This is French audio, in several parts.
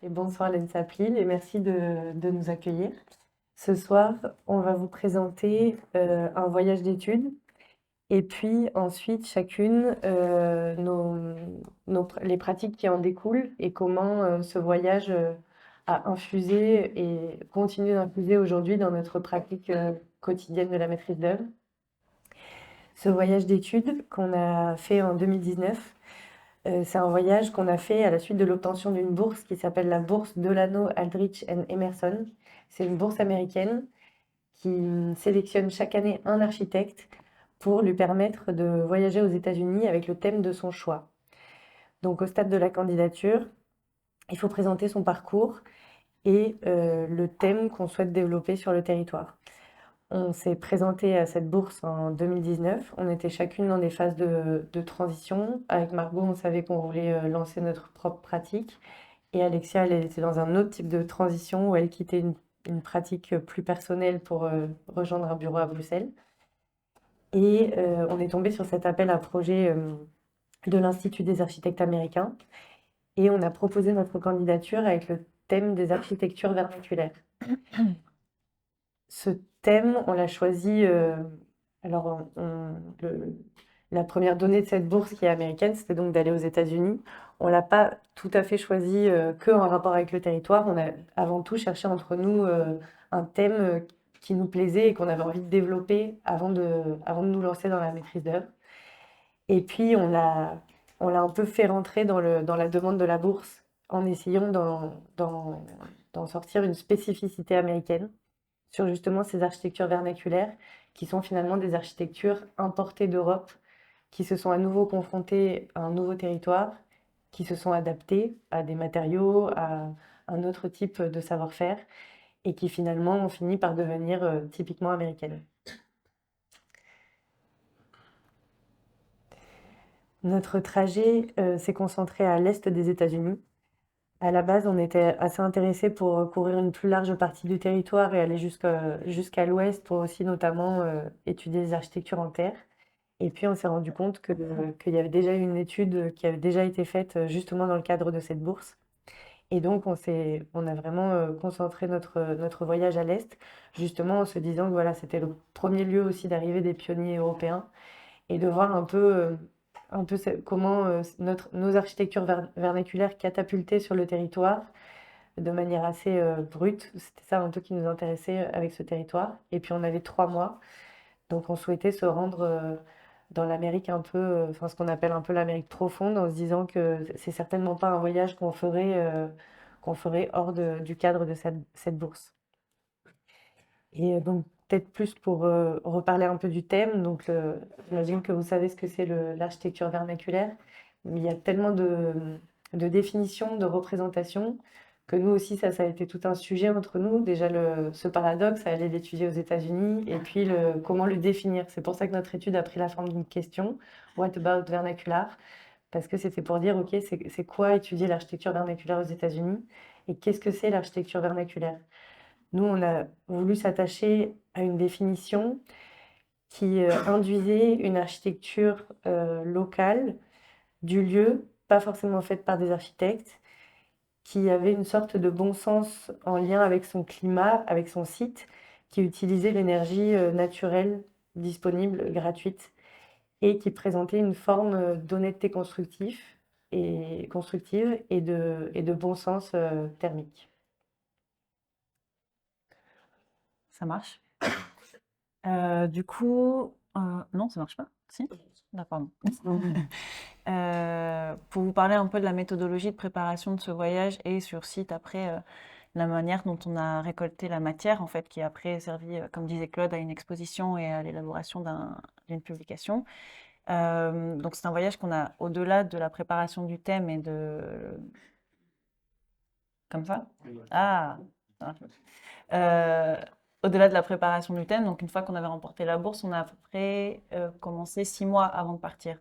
et bonsoir Lensa Plil et merci de nous accueillir. Ce soir, on va vous présenter un voyage d'études et puis ensuite chacune les pratiques qui en découlent et comment ce voyage a infusé et continue d'infuser aujourd'hui dans notre pratique quotidienne de la maîtrise d'œuvre. Ce voyage d'études qu'on a fait en 2019, c'est un voyage qu'on a fait à la suite de l'obtention d'une bourse qui s'appelle la bourse Delano, Aldrich and Emerson. C'est une bourse américaine qui sélectionne chaque année un architecte pour lui permettre de voyager aux États-Unis avec le thème de son choix. Donc au stade de la candidature, il faut présenter son parcours et le thème qu'on souhaite développer sur le territoire. On s'est présenté à cette bourse en 2019. On était chacune dans des phases de transition. Avec Margot, on savait qu'on voulait lancer notre propre pratique. Et Alexia, elle était dans un autre type de transition où elle quittait une pratique plus personnelle pour rejoindre un bureau à Bruxelles. Et on est tombé sur cet appel à projet de l'Institut des architectes américains. Et on a proposé notre candidature avec le thème des architectures vernaculaires. Ce thème, on l'a choisi. Alors, la première donnée de cette bourse qui est américaine, c'était donc d'aller aux États-Unis. On l'a pas tout à fait choisi que en rapport avec le territoire. On a avant tout cherché entre nous un thème qui nous plaisait et qu'on avait envie de développer avant de nous lancer dans la maîtrise d'œuvre. Et puis, on l'a un peu fait rentrer dans la demande de la bourse en essayant d'en sortir une spécificité américaine sur justement ces architectures vernaculaires qui sont finalement des architectures importées d'Europe, qui se sont à nouveau confrontées à un nouveau territoire, qui se sont adaptées à des matériaux, à un autre type de savoir-faire, et qui finalement ont fini par devenir typiquement américaines. Notre trajet s'est concentré à l'est des États-Unis. À la base, on était assez intéressés pour couvrir une plus large partie du territoire et aller jusqu'à l'ouest pour aussi notamment étudier les architectures en terre. Et puis on s'est rendu compte qu'il y avait déjà eu une étude qui avait déjà été faite justement dans le cadre de cette bourse. Et donc on a vraiment concentré notre voyage à l'est, justement en se disant que voilà, c'était le premier lieu aussi d'arrivée des pionniers européens et de voir un peu comment nos architectures vernaculaires catapultaient sur le territoire de manière assez brute. C'était ça un peu qui nous intéressait avec ce territoire. Et puis on avait 3 mois, donc on souhaitait se rendre dans l'Amérique un peu, enfin ce qu'on appelle un peu l'Amérique profonde, en se disant que c'est certainement pas un voyage qu'on ferait hors du cadre de cette bourse. Et donc peut-être plus pour reparler un peu du thème, donc j'imagine que vous savez ce que c'est l'architecture vernaculaire, mais il y a tellement de définitions, de représentations, que nous aussi, ça a été tout un sujet entre nous. Déjà, ce paradoxe, aller l'étudier aux États-Unis, et puis comment le définir. C'est pour ça que notre étude a pris la forme d'une question, What about vernacular? Parce que c'était pour dire, OK, c'est quoi étudier l'architecture vernaculaire aux États-Unis, et qu'est-ce que c'est l'architecture vernaculaire? Nous, on a voulu s'attacher à une définition qui induisait une architecture locale du lieu, pas forcément faite par des architectes, qui avait une sorte de bon sens en lien avec son climat, avec son site, qui utilisait l'énergie naturelle disponible, gratuite, et qui présentait une forme d'honnêteté constructive et de bon sens thermique. Ça marche. Du coup, non, ça marche pas. Si? D'accord. Pour vous parler un peu de la méthodologie de préparation de ce voyage et sur site après la manière dont on a récolté la matière, en fait, qui a après servi, comme disait Claude, à une exposition et à l'élaboration d'une publication. Donc c'est un voyage qu'on a au-delà de la préparation du thème et de... Comme ça? Ah! Euh, Au-delà de la préparation du thème, donc une fois qu'on avait remporté la bourse, on a à peu près commencé 6 mois avant de partir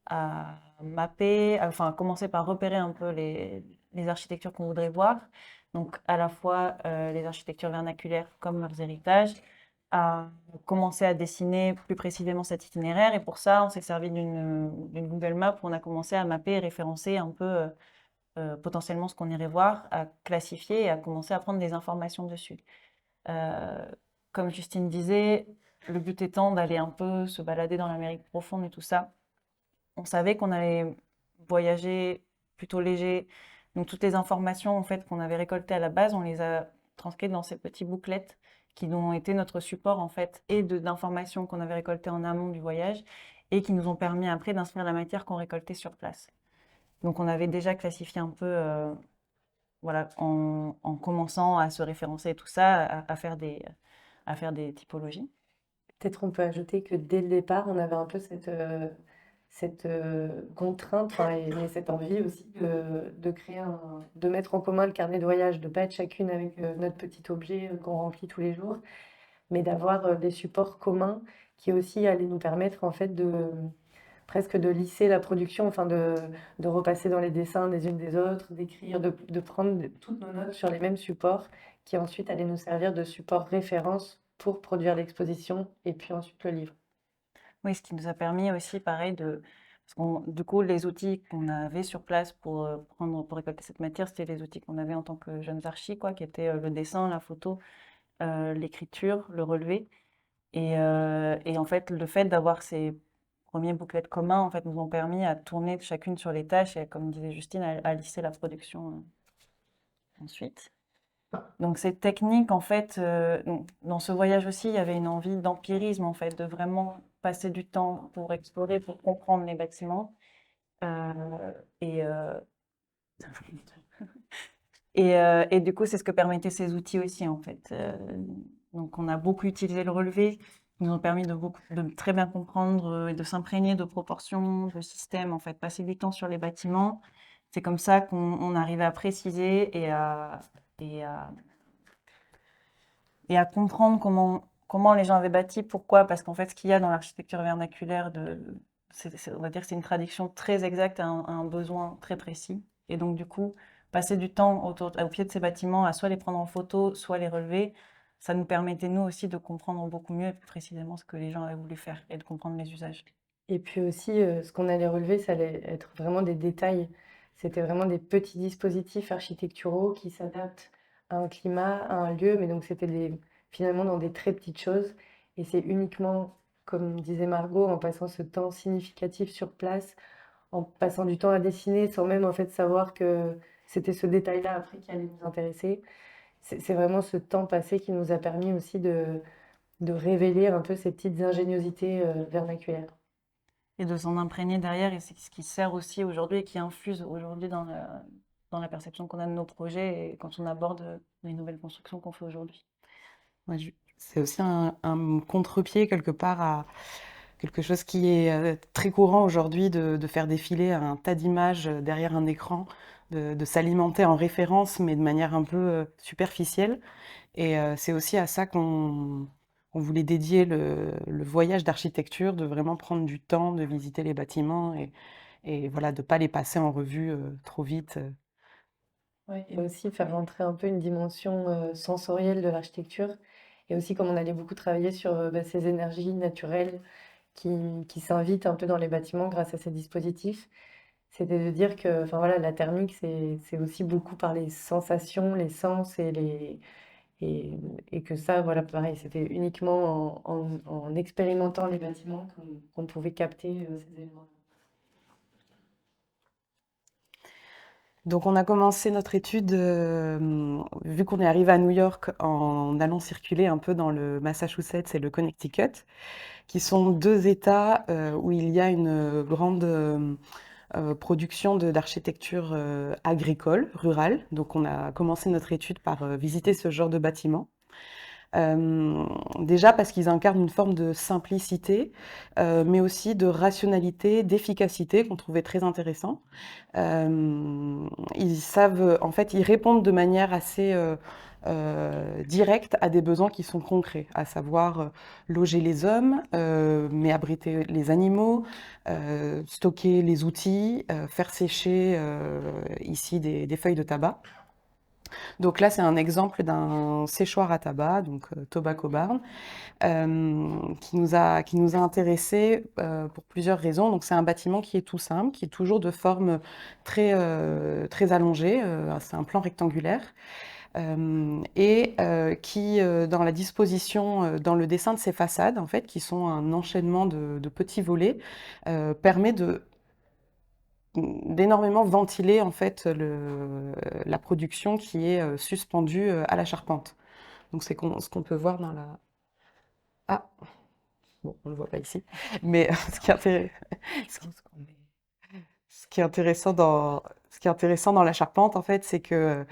à mapper, enfin commencer par repérer un peu les architectures qu'on voudrait voir, donc à la fois les architectures vernaculaires comme leurs héritages, à commencer à dessiner plus précisément cet itinéraire, et pour ça on s'est servi d'une Google Map où on a commencé à mapper et référencer un peu potentiellement ce qu'on irait voir, à classifier et à commencer à prendre des informations dessus. Comme Justine disait, le but étant d'aller un peu se balader dans l'Amérique profonde et tout ça. On savait qu'on allait voyager plutôt léger. Donc toutes les informations en fait qu'on avait récoltées à la base, on les a transcrites dans ces petites bouclettes qui ont été notre support en fait et d'informations qu'on avait récoltées en amont du voyage et qui nous ont permis après d'inscrire la matière qu'on récoltait sur place. Donc on avait déjà classifié un peu, voilà, en commençant à se référencer et tout ça, à faire des typologies. Peut-être on peut ajouter que dès le départ, on avait un peu cette contrainte, enfin, et cette envie aussi de créer de mettre en commun le carnet de voyage, de ne pas être chacune avec notre petit objet qu'on remplit tous les jours, mais d'avoir des supports communs qui aussi allaient nous permettre en fait presque de lisser la production, enfin de repasser dans les dessins des unes des autres, d'écrire, de prendre toutes nos notes sur les mêmes supports qui ensuite allaient nous servir de support référence pour produire l'exposition et puis ensuite le livre. Oui, ce qui nous a permis aussi, pareil, parce du coup, les outils qu'on avait sur place pour récolter cette matière, c'était les outils qu'on avait en tant que jeunes archis, quoi, qui étaient le dessin, la photo, l'écriture, le relevé. Et en fait, le fait d'avoir ces premiers bouclettes communs, en fait, nous ont permis à tourner chacune sur les tâches et, comme disait Justine, à lisser la production ensuite. Donc cette technique, en fait, dans ce voyage aussi, il y avait une envie d'empirisme, en fait, de vraiment passer du temps pour explorer, pour comprendre les bâtiments. Euh, et, euh, et du coup, c'est ce que permettaient ces outils aussi, en fait. Donc on a beaucoup utilisé le relevé, qui nous ont permis de très bien comprendre et de s'imprégner de proportions, de systèmes, en fait, passer du temps sur les bâtiments. C'est comme ça qu'on arrivait à préciser et à et à comprendre comment les gens avaient bâti, pourquoi, parce qu'en fait, ce qu'il y a dans l'architecture vernaculaire, on va dire que c'est une traduction très exacte à un besoin très précis. Et donc, du coup, passer du temps au pied de ces bâtiments, à soit les prendre en photo, soit les relever, ça nous permettait, nous aussi, de comprendre beaucoup mieux et plus précisément ce que les gens avaient voulu faire et de comprendre les usages. Et puis aussi, ce qu'on allait relever, ça allait être vraiment des détails. C'était vraiment des petits dispositifs architecturaux qui s'adaptent à un climat, à un lieu, mais donc c'était finalement dans des très petites choses. Et c'est uniquement, comme disait Margot, en passant ce temps significatif sur place, en passant du temps à dessiner, sans même en fait savoir que c'était ce détail-là après qui allait nous intéresser. C'est vraiment ce temps passé qui nous a permis aussi de révéler un peu ces petites ingéniosités vernaculaires. Et de s'en imprégner derrière, et c'est ce qui sert aussi aujourd'hui et qui infuse aujourd'hui dans la perception qu'on a de nos projets et quand on aborde les nouvelles constructions qu'on fait aujourd'hui. Ouais, c'est aussi un contre-pied quelque part à quelque chose qui est très courant aujourd'hui de faire défiler un tas d'images derrière un écran, de s'alimenter en référence, mais de manière un peu superficielle. Et c'est aussi à ça qu'on voulait dédier le voyage d'architecture, de vraiment prendre du temps, de visiter les bâtiments et voilà, de ne pas les passer en revue trop vite. Ouais, et aussi faire rentrer un peu une dimension sensorielle de l'architecture. Et aussi, comme on allait beaucoup travailler sur ces énergies naturelles qui s'invitent un peu dans les bâtiments grâce à ces dispositifs, c'était de dire que enfin, voilà, la thermique, c'est aussi beaucoup par les sensations, les sens et que ça, voilà, pareil, c'était uniquement en expérimentant les bâtiments qu'on pouvait capter ces éléments. Donc on a commencé notre étude, vu qu'on est arrivé à New York en allant circuler un peu dans le Massachusetts et le Connecticut, qui sont deux États où il y a une grande production d'architecture agricole, rurale. Donc on a commencé notre étude par visiter ce genre de bâtiments. Déjà parce qu'ils incarnent une forme de simplicité, mais aussi de rationalité, d'efficacité qu'on trouvait très intéressant. Ils savent, en fait, ils répondent de manière assez directe à des besoins qui sont concrets, à savoir loger les hommes, mais abriter les animaux, stocker les outils, faire sécher ici des feuilles de tabac. Donc là, c'est un exemple d'un séchoir à tabac, donc Tobacco Barn, qui nous a intéressés pour plusieurs raisons. Donc c'est un bâtiment qui est tout simple, qui est toujours de forme très allongée, c'est un plan rectangulaire, et qui, dans la disposition, dans le dessin de ses façades, en fait, qui sont un enchaînement de petits volets, permet d'énormément ventiler en fait la production qui est suspendue à la charpente. Donc c'est ce qu'on peut voir dans la... Ah, bon, on ne le voit pas ici. Mais ce qui est intéressant dans la charpente, en fait, c'est que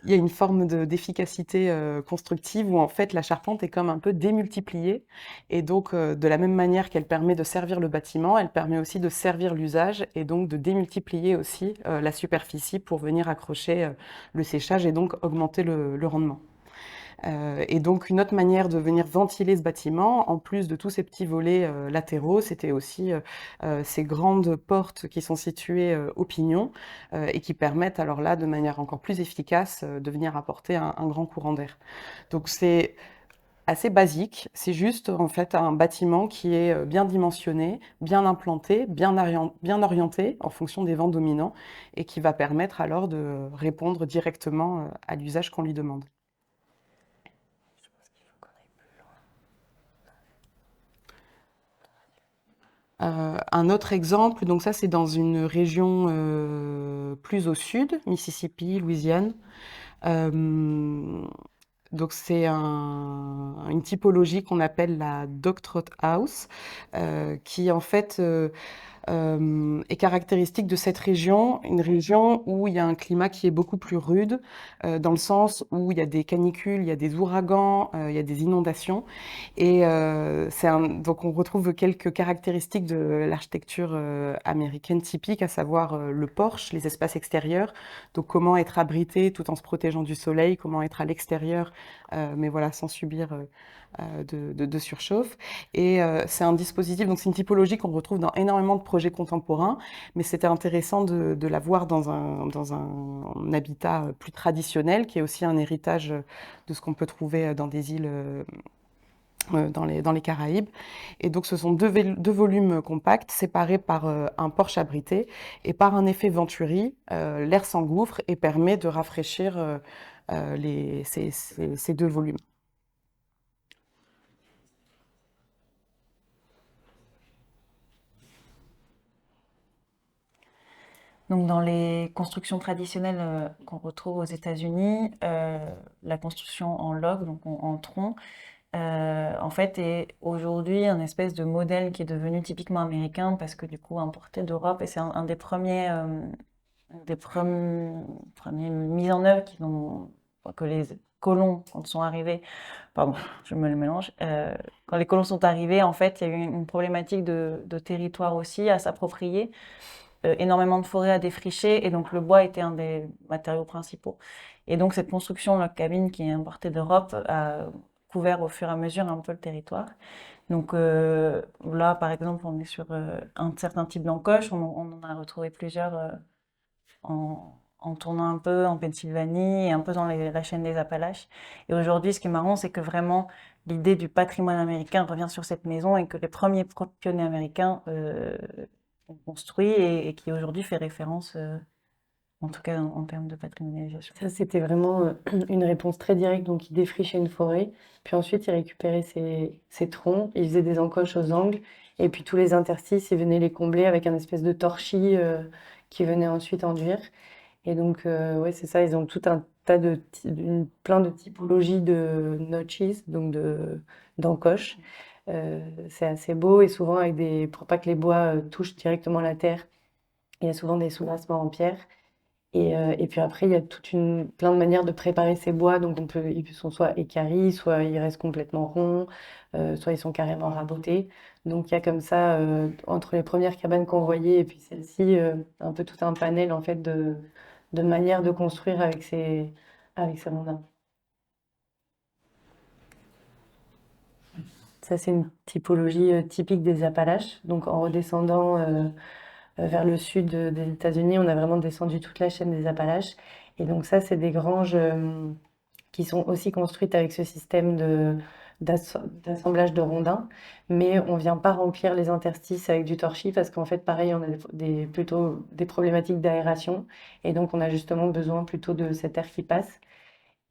il y a une forme d'efficacité constructive où en fait la charpente est comme un peu démultipliée et donc de la même manière qu'elle permet de servir le bâtiment, elle permet aussi de servir l'usage et donc de démultiplier aussi la superficie pour venir accrocher le séchage et donc augmenter le rendement. Et donc une autre manière de venir ventiler ce bâtiment, en plus de tous ces petits volets latéraux, c'était aussi ces grandes portes qui sont situées au pignon et qui permettent alors là, de manière encore plus efficace, de venir apporter un grand courant d'air. Donc c'est assez basique, c'est juste en fait un bâtiment qui est bien dimensionné, bien implanté, bien orienté en fonction des vents dominants et qui va permettre alors de répondre directement à l'usage qu'on lui demande. Un autre exemple, donc ça c'est dans une région plus au sud, Mississippi, Louisiane. Euh, donc c'est une typologie qu'on appelle la Dogtrot House, qui en fait est caractéristique de cette région, une région où il y a un climat qui est beaucoup plus rude, dans le sens où il y a des canicules, il y a des ouragans, il y a des inondations. Et donc on retrouve quelques caractéristiques de l'architecture américaine typique, à savoir le porche, les espaces extérieurs, donc comment être abrité tout en se protégeant du soleil, comment être à l'extérieur, mais voilà, sans subir de surchauffe. Et c'est un dispositif, donc c'est une typologie qu'on retrouve dans énormément de projets contemporains, mais c'était intéressant de la voir dans un habitat plus traditionnel, qui est aussi un héritage de ce qu'on peut trouver dans des îles dans les Caraïbes. Et donc ce sont deux volumes compacts séparés par un porche abrité et par un effet venturi. L'air s'engouffre et permet de rafraîchir ces deux volumes. Donc, dans les constructions traditionnelles qu'on retrouve aux États-Unis, la construction en log, donc en tronc, en fait, est aujourd'hui un espèce de modèle qui est devenu typiquement américain parce que du coup importé d'Europe et c'est un des premiers mises en œuvre que les colons, quand ils sont arrivés, pardon, je me le mélange, quand les colons sont arrivés, en fait, il y a eu une problématique de territoire aussi à s'approprier, énormément de forêts à défricher et donc le bois était un des matériaux principaux. Et donc cette construction, la cabine qui est importée d'Europe, a couvert au fur et à mesure un peu le territoire. Donc là, par exemple, on est sur un certain type d'encoche, on en a retrouvé plusieurs en tournant un peu en Pennsylvanie et un peu dans la chaîne des Appalaches. Et aujourd'hui, ce qui est marrant, c'est que vraiment l'idée du patrimoine américain revient sur cette maison et que les premiers pionniers américains ont construit et qui aujourd'hui fait référence, en tout cas en termes de patrimonialisation. Ça, c'était vraiment une réponse très directe. Donc, il défrichait une forêt, puis ensuite, il récupérait ses troncs, il faisait des encoches aux angles, et puis tous les interstices, il venait les combler avec un espèce de torchis qui venait ensuite enduire. Et donc, ouais, c'est ça, ils ont tout un tas plein de typologies de notches, donc d'encoches. C'est assez beau, et souvent, pour pas que les bois touchent directement la terre, il y a souvent des soubassements en pierre. Et puis après, il y a plein de manières de préparer ces bois. Donc ils sont soit équarris, soit ils restent complètement ronds, soit ils sont carrément rabotés. Donc il y a comme ça, entre les premières cabanes qu'on voyait et puis celle-ci, un peu tout un panel en fait de manières de construire avec ces rondins. Ça, c'est une typologie typique des Appalaches. Donc en redescendant vers le sud des États-Unis. On a vraiment descendu toute la chaîne des Appalaches. Et donc ça, c'est des granges qui sont aussi construites avec ce système d'assemblage de rondins, mais on vient pas remplir les interstices avec du torchis parce qu'en fait, pareil, on a plutôt des problématiques d'aération et donc on a justement besoin plutôt de cet air qui passe.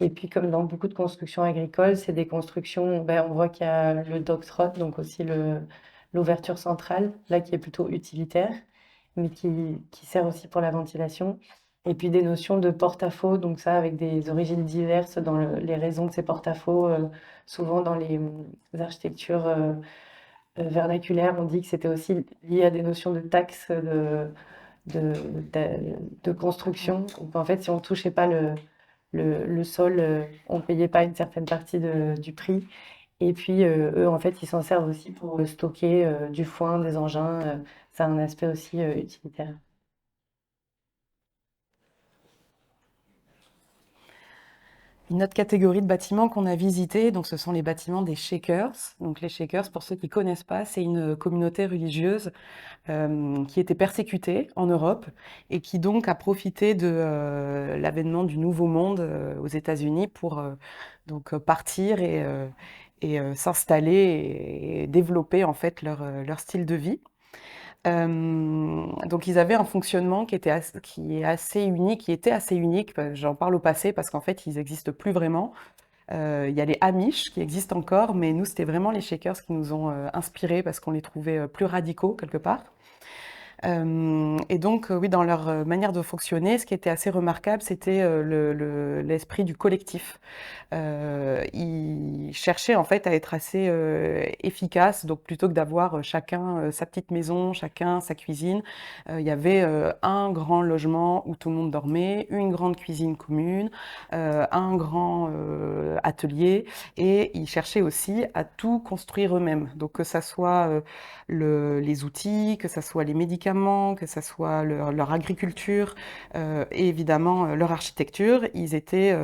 Et puis, comme dans beaucoup de constructions agricoles, c'est des constructions, ben, on voit qu'il y a le dogtrot, donc aussi l'ouverture centrale, là qui est plutôt utilitaire, mais qui sert aussi pour la ventilation. Et puis des notions de porte-à-faux, donc ça avec des origines diverses dans les raisons de ces porte-à-faux. Souvent dans les architectures vernaculaires, on dit que c'était aussi lié à des notions de taxes de, de construction. Donc en fait, si on touchait pas le sol, on payait pas une certaine partie du prix. Et puis eux, en fait, ils s'en servent aussi pour stocker du foin, des engins. Ça a un aspect aussi utilitaire. Une autre catégorie de bâtiments qu'on a visité, donc ce sont les bâtiments des Shakers. Donc les Shakers, pour ceux qui connaissent pas, c'est une communauté religieuse qui était persécutée en Europe et qui donc a profité de l'avènement du Nouveau Monde aux États-Unis pour donc partir et s'installer et développer en fait leur style de vie. Donc ils avaient un fonctionnement qui est assez unique, qui était assez unique. J'en parle au passé parce qu'en fait ils n'existent plus vraiment. Il y a les Amish qui existent encore, mais nous c'était vraiment les Shakers qui nous ont inspirés parce qu'on les trouvait plus radicaux quelque part. Et donc, oui, dans leur manière de fonctionner, ce qui était assez remarquable, c'était l'esprit du collectif. Ils cherchaient en fait à être assez efficaces, donc plutôt que d'avoir chacun sa petite maison, chacun sa cuisine, il y avait un grand logement où tout le monde dormait, une grande cuisine commune, un grand atelier, et ils cherchaient aussi à tout construire eux-mêmes. Donc que ça soit les outils, que ça soit les médicaments, que ça soit leur agriculture et évidemment leur architecture, ils étaient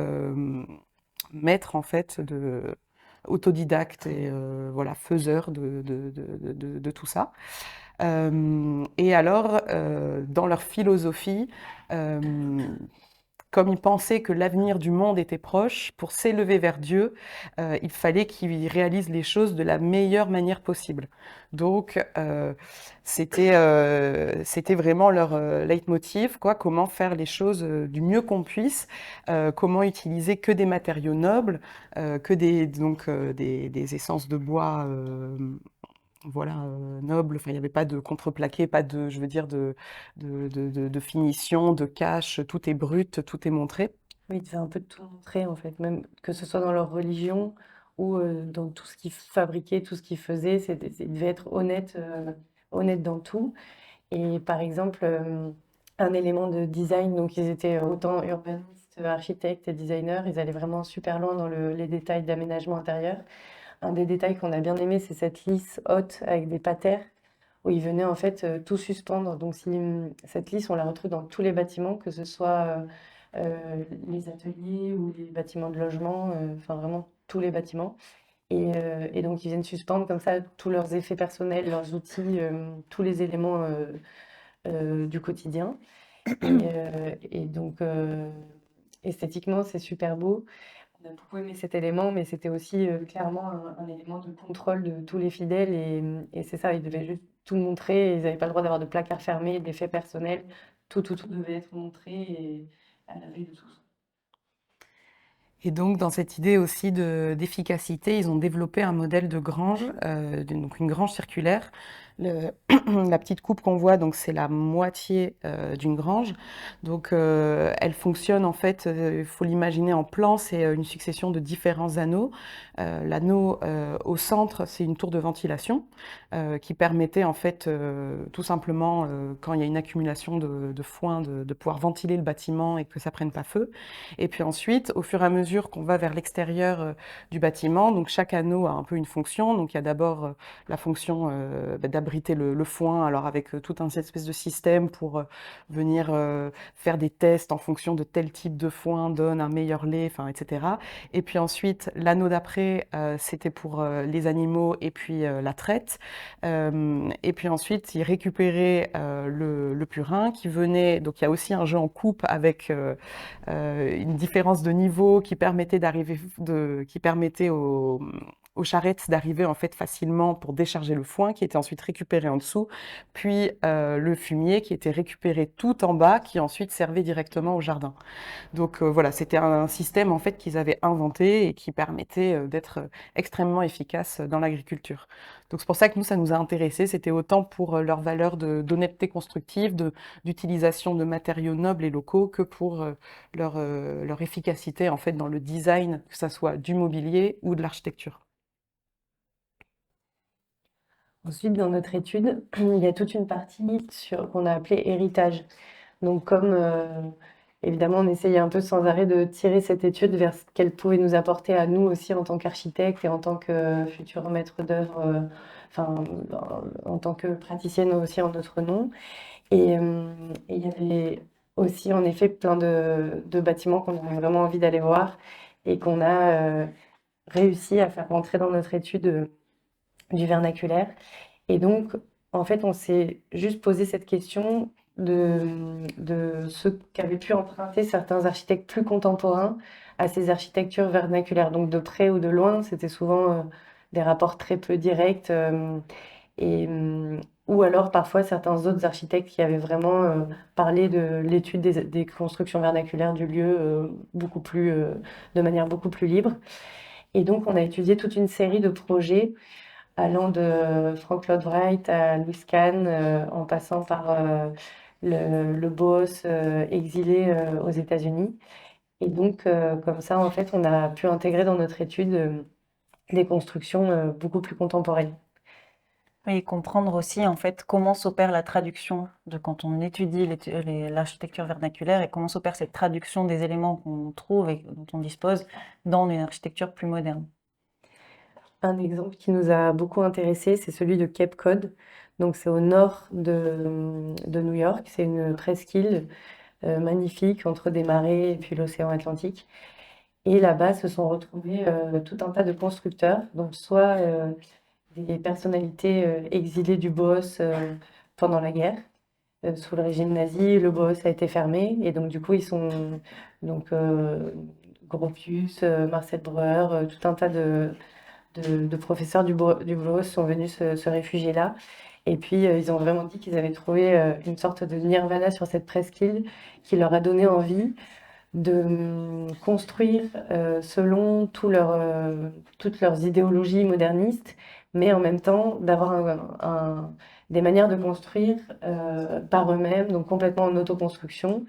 maîtres en fait autodidactes et voilà, faiseurs de tout ça. Et alors, dans leur philosophie, comme ils pensaient que l'avenir du monde était proche, pour s'élever vers Dieu, il fallait qu'ils réalisent les choses de la meilleure manière possible. Donc, c'était vraiment leur leitmotiv, quoi, comment faire les choses du mieux qu'on puisse, comment utiliser que des matériaux nobles, que des essences de bois voilà, noble. Enfin, il n'y avait pas de contreplaqué, pas de, je veux dire, de finition, de cache. Tout est brut, tout est montré. Oui, ils devaient un peu tout montrer en fait, même que ce soit dans leur religion ou dans tout ce qu'ils fabriquaient, tout ce qu'ils faisaient, ils devaient être honnêtes dans tout. Et par exemple, un élément de design, donc ils étaient autant urbanistes, architectes et designers, ils allaient vraiment super loin dans les détails d'aménagement intérieur. Un des détails qu'on a bien aimé, c'est cette lisse haute avec des patères où ils venaient en fait tout suspendre. Donc cette lisse, on la retrouve dans tous les bâtiments, que ce soit les ateliers ou les bâtiments de logement, enfin vraiment tous les bâtiments. Et donc ils viennent suspendre comme ça tous leurs effets personnels, leurs outils, tous les éléments du quotidien. Et donc esthétiquement, c'est super beau. On a beaucoup aimé cet élément, mais c'était aussi clairement un élément de contrôle de tous les fidèles. Et c'est ça, ils devaient juste tout montrer. Ils n'avaient pas le droit d'avoir de placard fermé, d'effets personnels. Tout devait être montré et à la vue de tous. Et donc, dans cette idée aussi d'efficacité, ils ont développé un modèle de grange, donc une grange circulaire. La petite coupe qu'on voit, donc c'est la moitié d'une grange. Donc, elle fonctionne en fait, il faut l'imaginer en plan, c'est une succession de différents anneaux. L'anneau au centre, c'est une tour de ventilation qui permettait en fait tout simplement, quand il y a une accumulation de foin, de pouvoir ventiler le bâtiment et que ça prenne pas feu. Et puis ensuite, au fur et à mesure qu'on va vers l'extérieur du bâtiment, donc chaque anneau a un peu une fonction. Donc il y a d'abord la fonction abritait le foin, alors avec tout un espèce de système pour venir faire des tests en fonction de tel type de foin donne un meilleur lait, enfin, etc. Et puis ensuite, l'anneau d'après, c'était pour les animaux et puis la traite. Et puis ensuite, il récupérait le purin qui venait. Donc il y a aussi un jeu en coupe avec une différence de niveau qui permettait qui permettait aux charrettes d'arriver en fait facilement pour décharger le foin qui était ensuite récupéré en dessous, puis le fumier qui était récupéré tout en bas qui ensuite servait directement au jardin. Donc voilà, c'était un système en fait qu'ils avaient inventé et qui permettait d'être extrêmement efficace dans l'agriculture. Donc c'est pour ça que nous, ça nous a intéressés. C'était autant pour leur valeur d'honnêteté constructive, d'utilisation de matériaux nobles et locaux, que pour leur efficacité en fait dans le design, que ça soit du mobilier ou de l'architecture. Ensuite, dans notre étude, il y a toute une partie qu'on a appelée héritage. Donc, comme évidemment, on essayait un peu sans arrêt de tirer cette étude vers ce qu'elle pouvait nous apporter à nous aussi en tant qu'architectes et en tant que futurs maîtres d'œuvre, enfin, en tant que praticienne aussi en notre nom. Et il y avait aussi, en effet, plein de bâtiments qu'on avait vraiment envie d'aller voir et qu'on a réussi à faire rentrer dans notre étude du vernaculaire. Et donc, en fait, on s'est juste posé cette question de ce qu'avaient pu emprunter certains architectes plus contemporains à ces architectures vernaculaires. Donc, de près ou de loin, c'était souvent des rapports très peu directs. Et, ou alors, parfois, certains autres architectes qui avaient vraiment parlé de l'étude des constructions vernaculaires du lieu de manière beaucoup plus libre. Et donc, on a étudié toute une série de projets allant de Frank Lloyd Wright à Louis Kahn, en passant par le boss exilé aux États-Unis. Et donc, comme ça, en fait, on a pu intégrer dans notre étude des constructions beaucoup plus contemporaines. Oui, et comprendre aussi en fait comment s'opère la traduction de quand on étudie l'architecture vernaculaire et comment s'opère cette traduction des éléments qu'on trouve et dont on dispose dans une architecture plus moderne. Un exemple qui nous a beaucoup intéressé, c'est celui de Cape Cod. Donc, c'est au nord de New York. C'est une presqu'île magnifique entre des marais et puis l'océan Atlantique. Et là-bas se sont retrouvés tout un tas de constructeurs, donc soit des personnalités exilées du Boos pendant la guerre. Sous le régime nazi, le Boos a été fermé et donc du coup ils sont donc Gropius, Marcel Breuer, tout un tas de professeurs du Boos sont venus se réfugier là. Et puis ils ont vraiment dit qu'ils avaient trouvé une sorte de nirvana sur cette presqu'île qui leur a donné envie de construire selon toutes leurs idéologies modernistes, mais en même temps d'avoir des manières de construire par eux-mêmes, donc complètement en autoconstruction,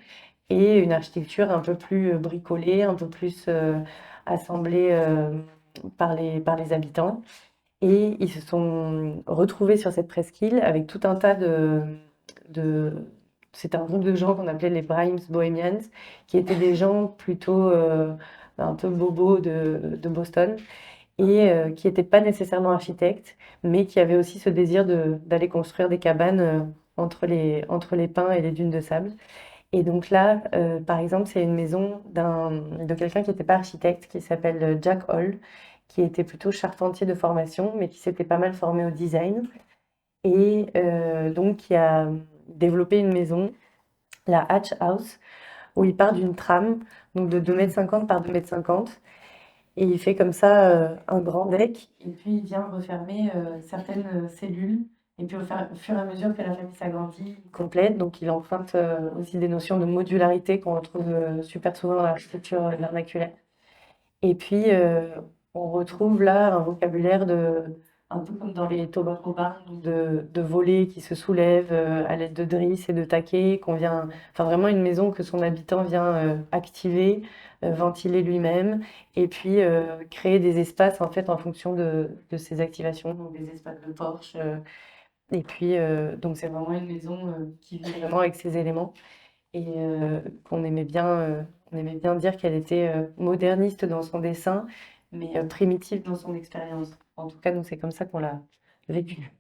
et une architecture un peu plus bricolée, un peu plus assemblée par les habitants. Et ils se sont retrouvés sur cette presqu'île avec tout un tas de c'est un groupe de gens qu'on appelait les Brimes Bohemians, qui étaient des gens plutôt un peu bobos de Boston et qui n'étaient pas nécessairement architectes, mais qui avaient aussi ce désir d'aller construire des cabanes entre les pins et les dunes de sable. Et donc là, par exemple, c'est une maison de quelqu'un qui n'était pas architecte, qui s'appelle Jack Hall, qui était plutôt charpentier de formation, mais qui s'était pas mal formé au design. Et donc, qui a développé une maison, la Hatch House, où il part d'une trame, donc de 2,50 m par 2,50 m. Et il fait comme ça un grand deck, et puis il vient refermer certaines cellules. Et puis au fur et à mesure que la famille s'agrandit, il complète. Donc il emprunte aussi des notions de modularité qu'on retrouve super souvent dans l'architecture vernaculaire. Et puis on retrouve là un vocabulaire un peu comme dans les tobacco bars, de volets qui se soulèvent à l'aide de drisses et de taquets, enfin vraiment une maison que son habitant vient activer, ventiler lui-même, et puis créer des espaces en fait en fonction de ses activations, donc des espaces de porche. Et puis donc c'est vraiment une maison qui vit vraiment avec ses éléments et on aimait bien dire qu'elle était moderniste dans son dessin, mais primitive dans son expérience. En tout cas, nous, c'est comme ça qu'on l'a vécu.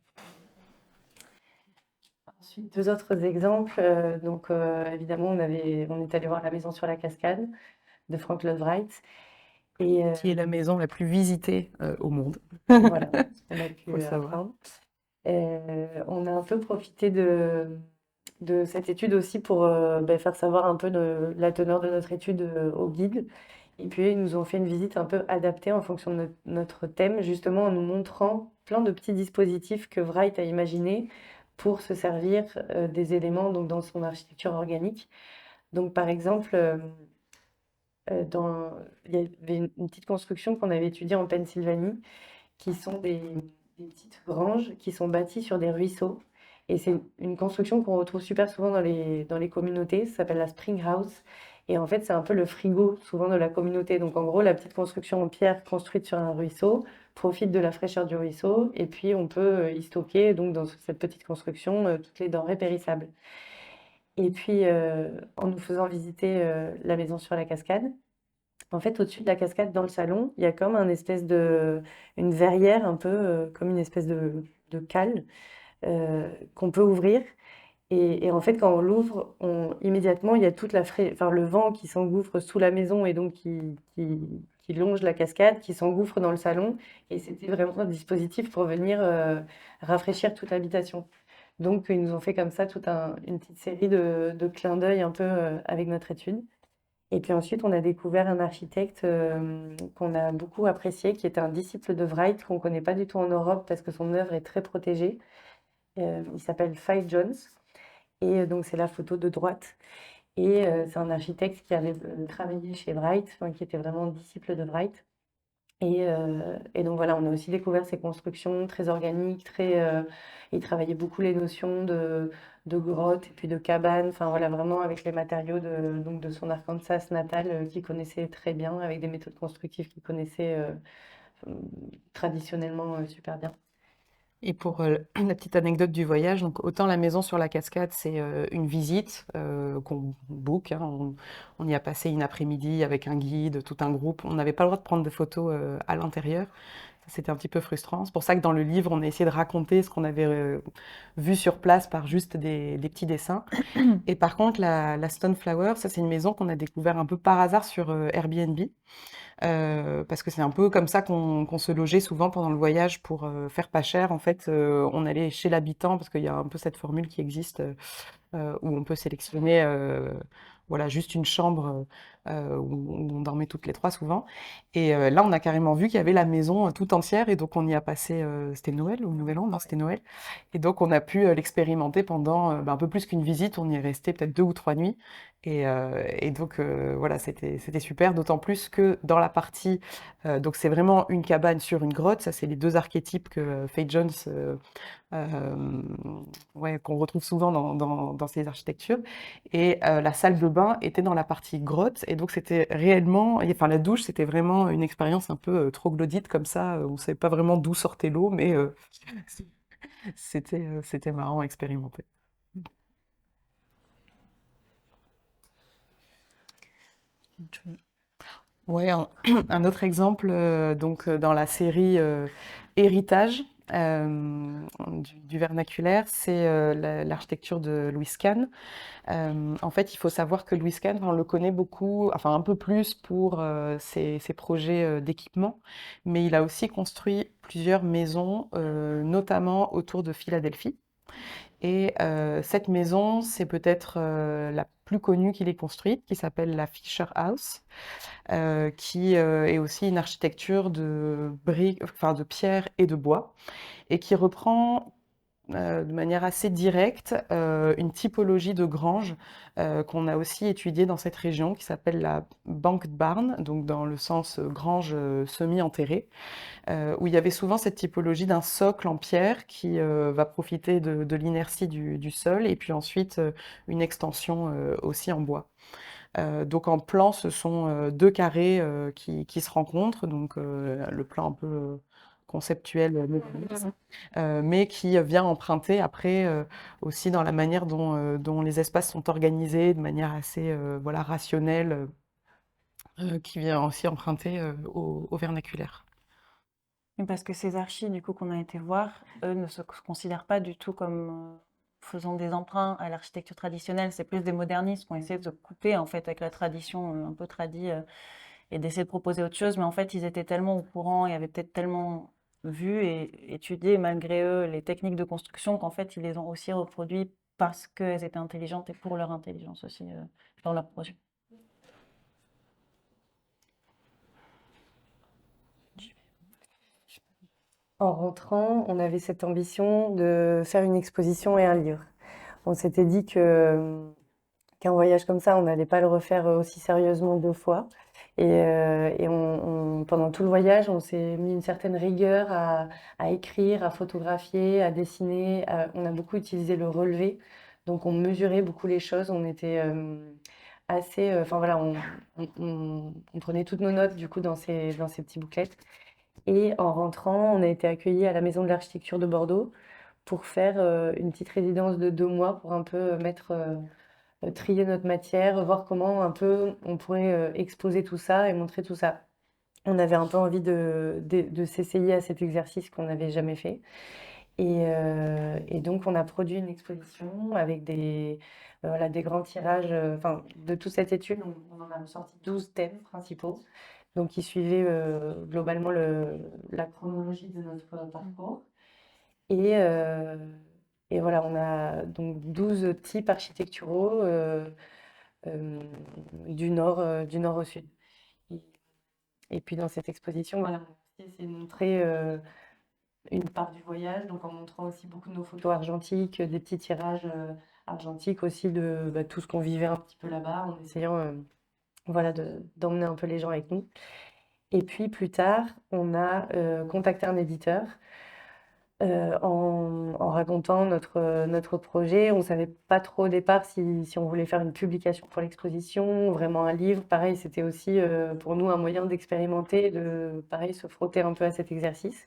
Ensuite, 2 autres exemples, donc évidemment, on est allé voir La Maison sur la Cascade de Frank Lloyd Wright et Qui est la maison la plus visitée au monde, voilà, ce qu'on a faut pu le savoir. apprendre. On a un peu profité de cette étude aussi pour, faire savoir un peu la teneur de notre étude, au guide et puis ils nous ont fait une visite un peu adaptée en fonction de notre thème, justement en nous montrant plein de petits dispositifs que Wright a imaginés pour se servir, des éléments donc dans son architecture organique. Donc par exemple, il y avait une petite construction qu'on avait étudiée en Pennsylvanie qui sont des petites granges qui sont bâties sur des ruisseaux. Et c'est une construction qu'on retrouve super souvent dans les communautés. Ça s'appelle la Spring House. Et en fait, c'est un peu le frigo souvent de la communauté. Donc en gros, la petite construction en pierre construite sur un ruisseau profite de la fraîcheur du ruisseau. Et puis on peut y stocker, donc dans cette petite construction, toutes les denrées périssables. Et puis en nous faisant visiter la maison sur la cascade, en fait, au-dessus de la cascade, dans le salon, il y a comme une verrière un peu, comme une espèce de cale qu'on peut ouvrir. Et en fait, quand on l'ouvre, immédiatement, il y a enfin, le vent qui s'engouffre sous la maison et donc qui longe la cascade, qui s'engouffre dans le salon. Et c'était vraiment un dispositif pour venir rafraîchir toute l'habitation. Donc, ils nous ont fait comme ça une petite série de clins d'œil un peu avec notre étude. Et puis ensuite, on a découvert un architecte qu'on a beaucoup apprécié, qui était un disciple de Wright, qu'on ne connaît pas du tout en Europe parce que son œuvre est très protégée. Il s'appelle Fyfe Jones. Et donc, c'est la photo de droite. Et c'est un architecte qui avait travaillé chez Wright, enfin, qui était vraiment disciple de Wright. Et donc voilà, on a aussi découvert ces constructions très organiques, il travaillait beaucoup les notions de grotte et puis de cabane, enfin voilà, vraiment avec les matériaux donc de son Arkansas natal qu'il connaissait très bien, avec des méthodes constructives qu'il connaissait traditionnellement super bien. Et pour la petite anecdote du voyage, donc autant la maison sur la cascade, c'est une visite qu'on book, hein, on y a passé une après-midi avec un guide, tout un groupe. On n'avait pas le droit de prendre de photos à l'intérieur. Ça, c'était un petit peu frustrant. C'est pour ça que dans le livre, on a essayé de raconter ce qu'on avait vu sur place par juste des petits dessins. Et par contre, la Stoneflower, ça c'est une maison qu'on a découvert un peu par hasard sur Airbnb. Parce que c'est un peu comme ça qu'on se logeait souvent pendant le voyage pour faire pas cher. En fait, on allait chez l'habitant parce qu'il y a un peu cette formule qui existe où on peut sélectionner voilà, juste une chambre où on dormait toutes les trois souvent. Et là, on a carrément vu qu'il y avait la maison tout entière et donc on y a passé, c'était Noël ou Nouvel An? Non, c'était Noël. Et donc on a pu l'expérimenter pendant un peu plus qu'une visite. On y est resté peut-être 2 ou 3 nuits. Et donc voilà, c'était super, d'autant plus que dans la partie, donc c'est vraiment une cabane sur une grotte, ça c'est les deux archétypes que Faye Jones euh, ouais, qu'on retrouve souvent dans ces architectures. Et la salle de bain était dans la partie grotte. Et donc, c'était réellement, enfin, la douche, c'était vraiment une expérience un peu troglodyte comme ça. On ne savait pas vraiment d'où sortait l'eau, mais c'était marrant à expérimenter. Ouais, un autre exemple, donc dans la série Héritage du vernaculaire, c'est l'architecture de Louis Kahn. En fait, il faut savoir que Louis Kahn, on le connaît beaucoup, enfin un peu plus pour ses projets d'équipement, mais il a aussi construit plusieurs maisons, notamment autour de Philadelphie. Et cette maison, c'est peut-être la plus connue qu'il ait construite, qui s'appelle la Fisher House, qui est aussi une architecture de briques, enfin de pierre et de bois, et qui reprend de manière assez directe une typologie de grange qu'on a aussi étudiée dans cette région, qui s'appelle la Banked Barn, donc dans le sens grange semi-enterrée, où il y avait souvent cette typologie d'un socle en pierre qui va profiter de l'inertie du sol, et puis ensuite une extension aussi en bois. Donc en plan, ce sont deux carrés qui se rencontrent, donc le plan un peu conceptuel, mais qui vient emprunter après aussi dans la manière dont les espaces sont organisés, de manière assez voilà, rationnelle, qui vient aussi emprunter au vernaculaire. Parce que ces archis, du coup, qu'on a été voir, eux ne se considèrent pas du tout comme faisant des emprunts à l'architecture traditionnelle, c'est plus des modernistes qui ont essayé de se couper en fait avec la tradition un peu tradie et d'essayer de proposer autre chose. Mais en fait, ils étaient tellement au courant et avaient peut-être tellement vu et étudié malgré eux les techniques de construction qu'en fait, ils les ont aussi reproduits parce qu'elles étaient intelligentes et pour leur intelligence aussi dans leur projet. En rentrant, on avait cette ambition de faire une exposition et un livre. On s'était dit qu'un voyage comme ça, on n'allait pas le refaire aussi sérieusement 2 fois. Pendant tout le voyage, on s'est mis une certaine rigueur à écrire, à photographier, à dessiner. On a beaucoup utilisé le relevé, donc on mesurait beaucoup les choses. On était assez, enfin voilà, on prenait toutes nos notes du coup dans ces petits bouquettes. Et en rentrant, on a été accueillis à la Maison de l'Architecture de Bordeaux pour faire une petite résidence de 2 mois pour un peu trier notre matière, voir comment un peu on pourrait exposer tout ça et montrer tout ça. On avait un peu envie de s'essayer à cet exercice qu'on n'avait jamais fait. Et donc, on a produit une exposition avec voilà, des grands tirages. Enfin, de toute cette étude, on en a sorti 12 thèmes principaux. Donc, qui suivaient globalement la chronologie de notre parcours. Et, euh, et voilà, on a donc 12 types architecturaux du nord au sud. Et, et puis, dans cette exposition, voilà, on a essayé de montrer une part du voyage, donc en montrant aussi beaucoup de nos photos argentiques, des petits tirages argentiques aussi de tout ce qu'on vivait un petit peu là-bas, en essayant voilà, d'emmener un peu les gens avec nous. Et puis plus tard, on a contacté un éditeur en racontant notre projet. On ne savait pas trop au départ si on voulait faire une publication pour l'exposition, vraiment un livre. Pareil, c'était aussi pour nous un moyen d'expérimenter, de pareil, se frotter un peu à cet exercice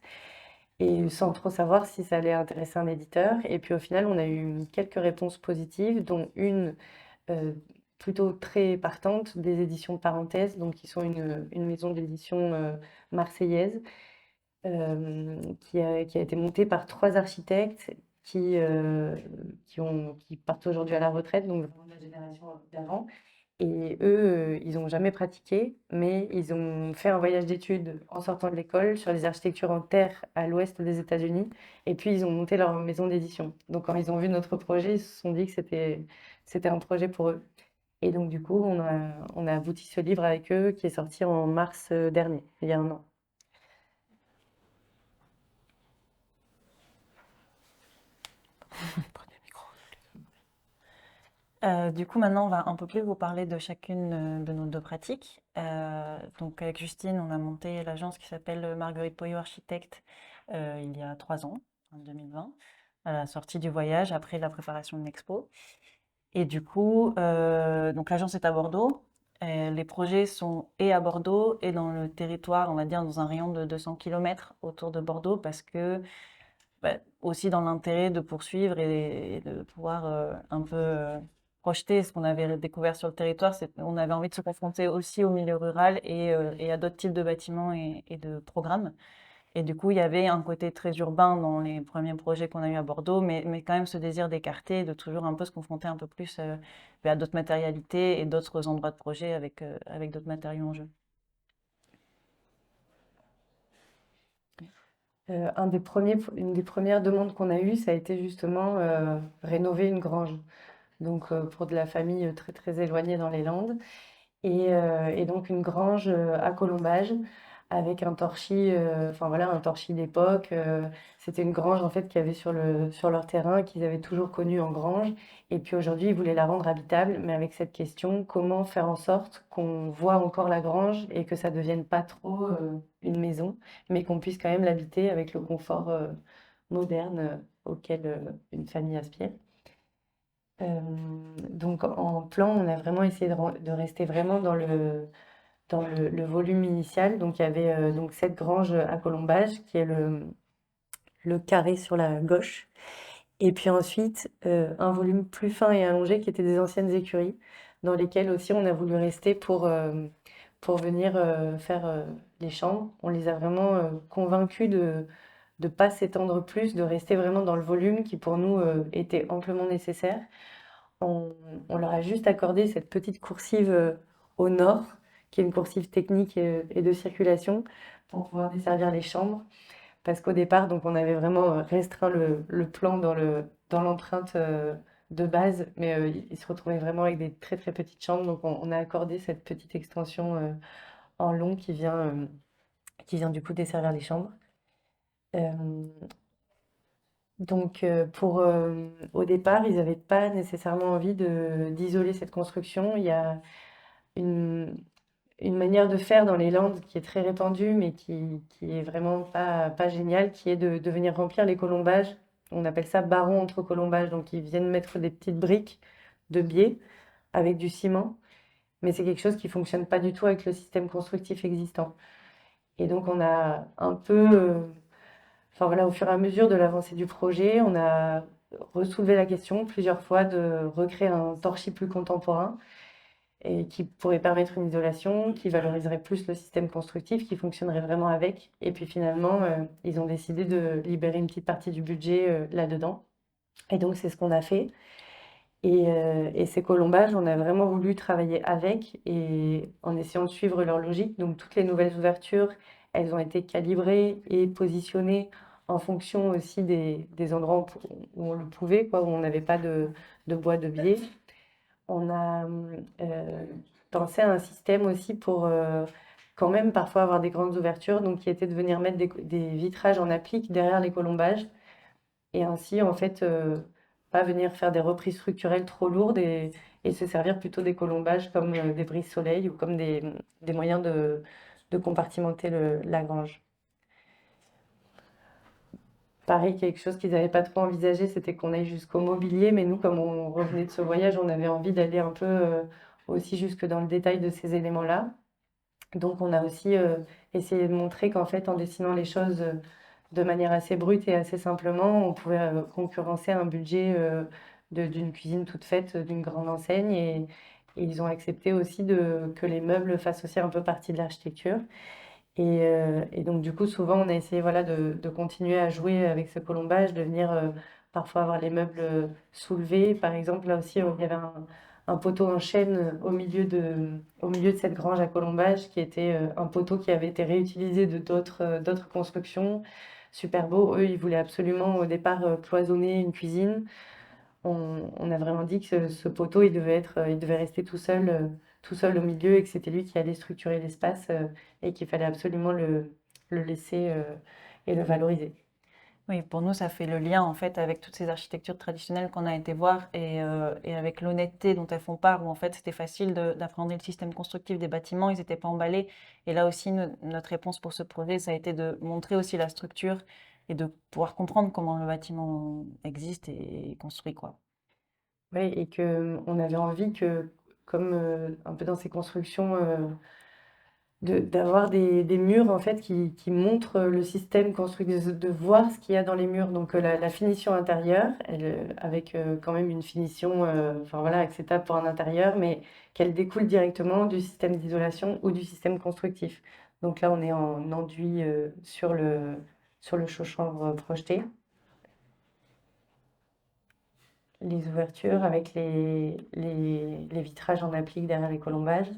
et sans trop savoir si ça allait intéresser un éditeur. Et puis au final, on a eu quelques réponses positives, dont une euh, plutôt très partante des éditions Parenthèses, donc qui sont une maison d'édition marseillaise, qui a été montée par 3 architectes qui partent aujourd'hui à la retraite, donc vraiment de la génération d'avant. Et eux, ils n'ont jamais pratiqué, mais ils ont fait un voyage d'études en sortant de l'école sur les architectures en terre à l'ouest des États-Unis. Et puis, ils ont monté leur maison d'édition. Donc, quand ils ont vu notre projet, ils se sont dit que c'était un projet pour eux. Et donc, du coup, on a abouti ce livre avec eux qui est sorti en mars dernier, il y a un an. Prenez le micro. Du coup, maintenant, on va un peu plus vous parler de chacune de nos 2 pratiques. Donc, avec Justine, on a monté l'agence qui s'appelle Marguerite Poyot Architecte il y a 3 ans, en 2020, à la sortie du voyage, après la préparation de l'expo. Et du coup, donc l'agence est à Bordeaux. Les projets sont et à Bordeaux et dans le territoire, on va dire, dans un rayon de 200 km autour de Bordeaux, parce que aussi dans l'intérêt de poursuivre et de pouvoir un peu projeter ce qu'on avait découvert sur le territoire. On avait envie de se confronter aussi au milieu rural et à d'autres types de bâtiments et de programmes. Et du coup, il y avait un côté très urbain dans les premiers projets qu'on a eu à Bordeaux, mais quand même ce désir d'écarter, de toujours un peu se confronter un peu plus à d'autres matérialités et d'autres endroits de projet avec d'autres matériaux en jeu. Une des premières demandes qu'on a eues, ça a été justement rénover une grange. Donc, pour de la famille très très éloignée dans les Landes. Et donc une grange à colombage avec un torchis, enfin voilà, un torchis d'époque. C'était une grange en fait qu'il y avait sur leur terrain, qu'ils avaient toujours connu en grange. Et puis aujourd'hui, ils voulaient la rendre habitable, mais avec cette question, comment faire en sorte qu'on voit encore la grange et que ça ne devienne pas trop une maison, mais qu'on puisse quand même l'habiter avec le confort moderne auquel une famille aspire. Donc en plan, on a vraiment essayé de rester vraiment dans le volume initial. Donc il y avait donc cette grange à colombage qui est le carré sur la gauche. Et puis ensuite, un volume plus fin et allongé qui était des anciennes écuries, dans lesquelles aussi on a voulu rester pour venir faire les chambres. On les a vraiment convaincus de pas s'étendre plus, de rester vraiment dans le volume qui pour nous était amplement nécessaire. On, on leur a juste accordé cette petite coursive au nord, qui est une coursive technique et de circulation, pour pouvoir desservir les chambres. Parce qu'au départ, donc, on avait vraiment restreint le plan dans l'empreinte de base, mais ils se retrouvaient vraiment avec des très très petites chambres. Donc on a accordé cette petite extension en long qui vient du coup desservir les chambres. Euh, au départ, ils n'avaient pas nécessairement envie d'isoler cette construction. Il y a une, une manière de faire dans les Landes qui est très répandue, mais qui est vraiment pas géniale, qui est de venir remplir les colombages. On appelle ça barron entre colombages. Donc, ils viennent mettre des petites briques de biais avec du ciment, mais c'est quelque chose qui fonctionne pas du tout avec le système constructif existant. Et donc, on a un peu, enfin voilà, au fur et à mesure de l'avancée du projet, on a ressoulevé la question plusieurs fois de recréer un torchis plus contemporain et qui pourrait permettre une isolation, qui valoriserait plus le système constructif, qui fonctionnerait vraiment avec. Et puis finalement, ils ont décidé de libérer une petite partie du budget là-dedans. Et donc c'est ce qu'on a fait. Et ces colombages, on a vraiment voulu travailler avec et en essayant de suivre leur logique. Donc toutes les nouvelles ouvertures, elles ont été calibrées et positionnées en fonction aussi des endroits où on le pouvait, quoi, où on n'avait pas de bois de biais. On a pensé à un système aussi pour quand même parfois avoir des grandes ouvertures, donc qui était de venir mettre des vitrages en applique derrière les colombages et ainsi en fait pas venir faire des reprises structurelles trop lourdes et se servir plutôt des colombages comme des brises-soleil ou comme des moyens de compartimenter la grange. Pareil, quelque chose qu'ils n'avaient pas trop envisagé, c'était qu'on aille jusqu'au mobilier, mais nous, comme on revenait de ce voyage, on avait envie d'aller un peu aussi jusque dans le détail de ces éléments-là. Donc, on a aussi essayé de montrer qu'en fait, en dessinant les choses de manière assez brute et assez simplement, on pouvait concurrencer un budget d'une cuisine toute faite d'une grande enseigne. Et ils ont accepté aussi que les meubles fassent aussi un peu partie de l'architecture. Et donc, du coup, souvent, on a essayé voilà, de continuer à jouer avec ce colombage, de venir parfois avoir les meubles soulevés. Par exemple, là aussi, il y avait un poteau en chêne au milieu de cette grange à colombage, qui était un poteau qui avait été réutilisé de d'autres constructions. Super beau. Eux, ils voulaient absolument, au départ, cloisonner une cuisine. On a vraiment dit que ce poteau, il devait rester tout seul au milieu et que c'était lui qui allait structurer l'espace et qu'il fallait absolument le laisser et le valoriser. Oui, pour nous, ça fait le lien en fait avec toutes ces architectures traditionnelles qu'on a été voir et avec l'honnêteté dont elles font part, où en fait c'était facile d'appréhender le système constructif des bâtiments, ils n'étaient pas emballés. Et là aussi, notre réponse pour ce projet, ça a été de montrer aussi la structure et de pouvoir comprendre comment le bâtiment existe et est construit, quoi. Ouais, et que on avait envie que, comme un peu dans ces constructions, d'avoir des murs en fait qui montrent le système construit, de voir ce qu'il y a dans les murs. Donc la finition intérieure, avec quand même une finition, enfin voilà, acceptable pour un intérieur, mais qu'elle découle directement du système d'isolation ou du système constructif. Donc là, on est en enduit sur le chaud-chanvre projeté. Les ouvertures avec les vitrages en applique derrière les colombages.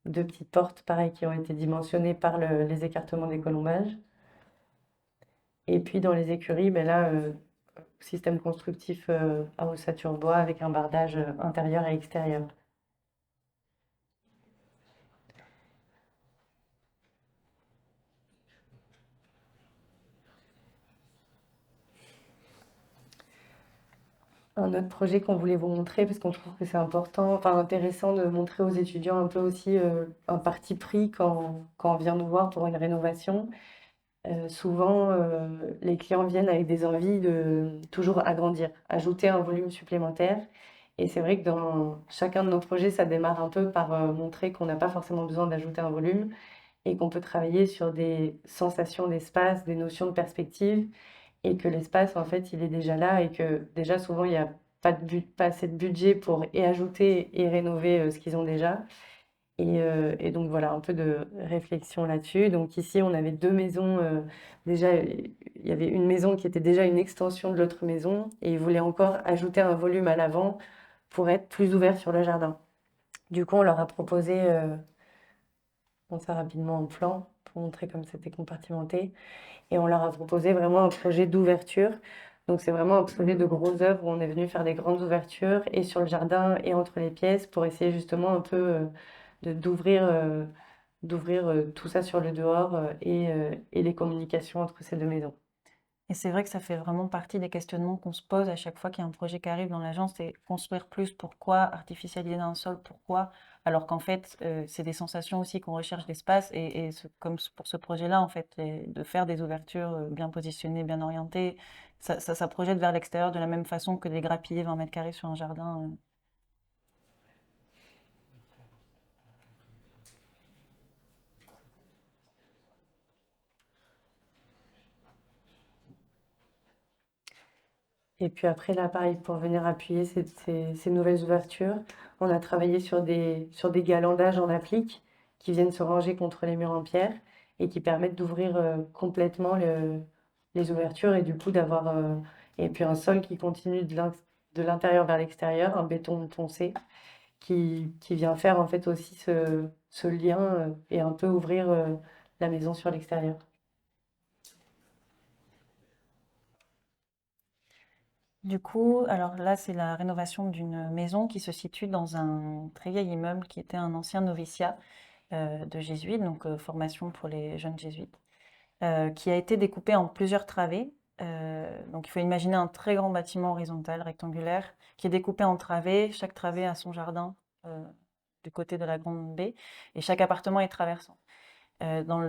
Deux petites portes, pareil, qui ont été dimensionnées par les écartements des colombages. Et puis dans les écuries, ben là, système constructif à ossature bois avec un bardage intérieur et extérieur. Un autre projet qu'on voulait vous montrer, parce qu'on trouve que c'est important, enfin intéressant de montrer aux étudiants un peu aussi un parti pris quand on vient nous voir pour une rénovation. Souvent, les clients viennent avec des envies de toujours agrandir, ajouter un volume supplémentaire. Et c'est vrai que dans chacun de nos projets, ça démarre un peu par montrer qu'on n'a pas forcément besoin d'ajouter un volume et qu'on peut travailler sur des sensations d'espace, des notions de perspective, et que l'espace, en fait, il est déjà là et que déjà, souvent, il n'y a pas assez de budget pour et ajouter et rénover ce qu'ils ont déjà. Et donc voilà, un peu de réflexion là-dessus. Donc ici, on avait deux maisons. Déjà, il y avait une maison qui était déjà une extension de l'autre maison et ils voulaient encore ajouter un volume à l'avant pour être plus ouvert sur le jardin. Du coup, on leur a proposé, on ça rapidement en plan pour montrer comme c'était compartimenté, et on leur a proposé vraiment un projet d'ouverture. Donc c'est vraiment un projet de gros œuvre où on est venu faire des grandes ouvertures et sur le jardin et entre les pièces pour essayer justement un peu d'ouvrir tout ça sur le dehors et les communications entre ces deux maisons. Et c'est vrai que ça fait vraiment partie des questionnements qu'on se pose à chaque fois qu'il y a un projet qui arrive dans l'agence, c'est construire plus, pourquoi? Artificialiser un sol, pourquoi? Alors qu'en fait, c'est des sensations aussi qu'on recherche d'espace comme pour ce projet-là, en fait, de faire des ouvertures bien positionnées, bien orientées, ça projette vers l'extérieur de la même façon que des grappillés 20 mètres carrés sur un jardin. Et puis après, là, pareil, pour venir appuyer ces nouvelles ouvertures, on a travaillé sur des galandages en applique qui viennent se ranger contre les murs en pierre et qui permettent d'ouvrir complètement les ouvertures et du coup d'avoir et puis un sol qui continue de l'intérieur vers l'extérieur, un béton poncé qui vient faire en fait aussi ce lien et un peu ouvrir la maison sur l'extérieur. Du coup, alors là, c'est la rénovation d'une maison qui se situe dans un très vieil immeuble qui était un ancien noviciat de jésuites, donc formation pour les jeunes jésuites, qui a été découpé en plusieurs travées. Donc il faut imaginer un très grand bâtiment horizontal, rectangulaire, qui est découpé en travées. Chaque travée a son jardin du côté de la grande baie, et chaque appartement est traversant. Dans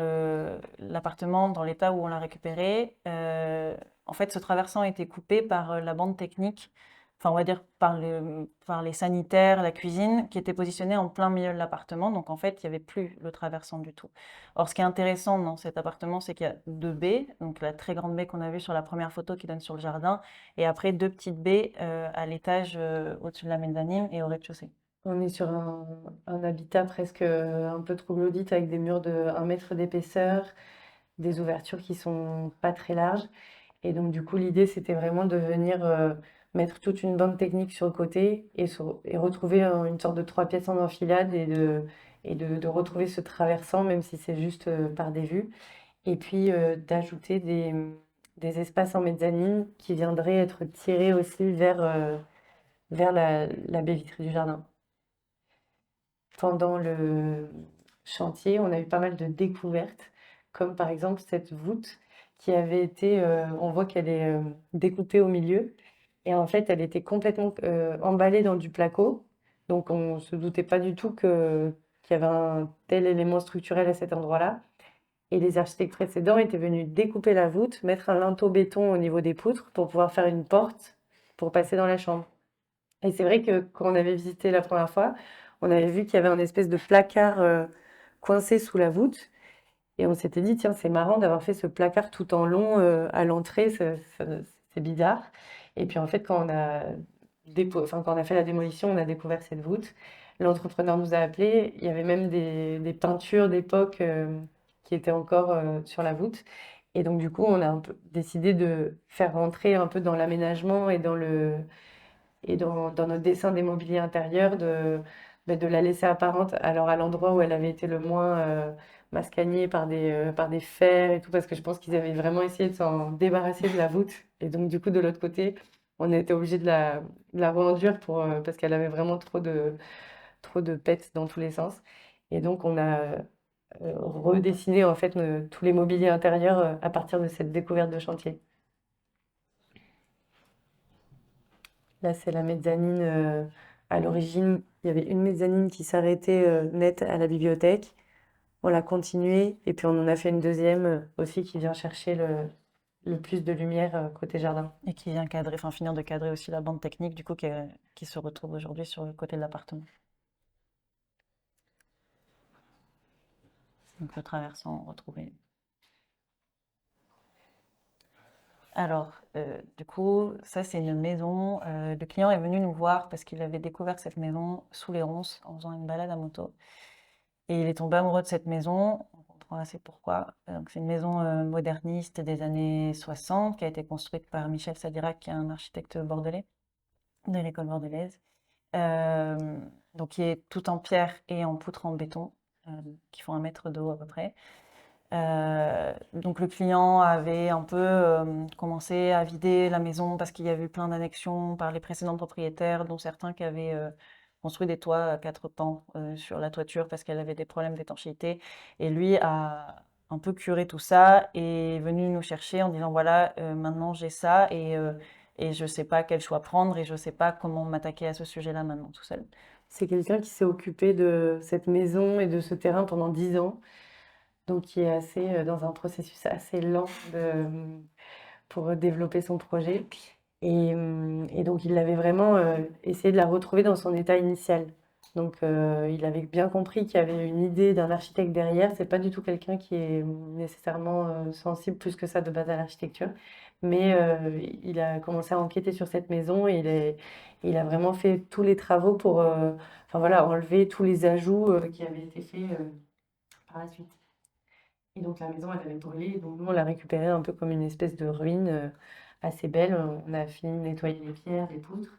l'appartement, dans l'état où on l'a récupéré, en fait, ce traversant a été coupé par la bande technique, enfin, on va dire par les sanitaires, la cuisine, qui était positionnée en plein milieu de l'appartement. Donc, en fait, il n'y avait plus le traversant du tout. Or, ce qui est intéressant dans cet appartement, c'est qu'il y a deux baies. Donc, la très grande baie qu'on a vue sur la première photo qui donne sur le jardin, et après deux petites baies à l'étage au-dessus de la mezzanine et au rez-de-chaussée. On est sur un habitat presque un peu troglodyte avec des murs de 1 mètre d'épaisseur, des ouvertures qui sont pas très larges. Et donc, du coup, l'idée, c'était vraiment de venir mettre toute une bande technique sur le côté et retrouver une sorte de 3 pièces en enfilade et de retrouver ce traversant, même si c'est juste par des vues. Et puis, d'ajouter des espaces en mezzanine qui viendraient être tirés aussi vers la baie vitrée du jardin. Pendant le chantier, on a eu pas mal de découvertes, comme par exemple cette voûte qui avait été, on voit qu'elle est découpée au milieu, et en fait, elle était complètement emballée dans du placo. Donc, on ne se doutait pas du tout qu'il y avait un tel élément structurel à cet endroit-là. Et les architectes précédents étaient venus découper la voûte, mettre un linteau béton au niveau des poutres pour pouvoir faire une porte pour passer dans la chambre. Et c'est vrai que quand on avait visité la première fois, on avait vu qu'il y avait un espèce de placard coincé sous la voûte. Et on s'était dit, tiens, c'est marrant d'avoir fait ce placard tout en long à l'entrée, c'est bizarre. Et puis en fait, quand on a fait la démolition, on a découvert cette voûte. L'entrepreneur nous a appelés. Il y avait même des peintures d'époque qui étaient encore sur la voûte. Et donc, du coup, on a un peu décidé de faire rentrer un peu dans l'aménagement et dans notre dessin des mobiliers intérieurs, de la laisser apparente alors à l'endroit où elle avait été le moins mascagnée par des fers et tout, parce que je pense qu'ils avaient vraiment essayé de s'en débarrasser de la voûte. Et donc, du coup, de l'autre côté, on a été obligé de la re-enduire parce qu'elle avait vraiment trop de pets dans tous les sens. Et donc, on a redessiné en fait tous les mobiliers intérieurs à partir de cette découverte de chantier. Là, c'est la mezzanine. À l'origine, il y avait une mezzanine qui s'arrêtait net à la bibliothèque. On l'a continuée et puis on en a fait une deuxième aussi qui vient chercher le plus de lumière côté jardin. Et qui vient cadrer, enfin finir de cadrer aussi la bande technique, du coup, qui se retrouve aujourd'hui sur le côté de l'appartement. Donc le traversant retrouvé. Alors, du coup, ça c'est une maison. Le client est venu nous voir parce qu'il avait découvert cette maison sous les ronces en faisant une balade à moto. Et il est tombé amoureux de cette maison, on comprend assez pourquoi. Donc, c'est une maison moderniste des années 60 qui a été construite par Michel Sadirac, qui est un architecte bordelais de l'école bordelaise. Euh, donc, qui est tout en pierre et en poutre en béton, qui font 1 mètre de haut à peu près. Donc le client avait un peu commencé à vider la maison parce qu'il y avait eu plein d'annexions par les précédents propriétaires, dont certains qui avaient construit des toits à 4 pans sur la toiture parce qu'elle avait des problèmes d'étanchéité. Et lui a un peu curé tout ça et est venu nous chercher en disant voilà, maintenant j'ai ça et je sais pas quel choix prendre et je sais pas comment m'attaquer à ce sujet-là maintenant tout seul. C'est quelqu'un qui s'est occupé de cette maison et de ce terrain pendant 10 ans, donc qui est assez dans un processus assez lent pour développer son projet. Et donc, il avait vraiment essayé de la retrouver dans son état initial. Donc, il avait bien compris qu'il y avait une idée d'un architecte derrière. C'est pas du tout quelqu'un qui est nécessairement sensible plus que ça de base à l'architecture. Mais il a commencé à enquêter sur cette maison et il a vraiment fait tous les travaux pour enfin, voilà, enlever tous les ajouts qui avaient été faits par la suite. Et donc la maison, elle avait brûlé. Et donc nous, on l'a récupérée un peu comme une espèce de ruine assez belle. On a fini de nettoyer les pierres, les poutres.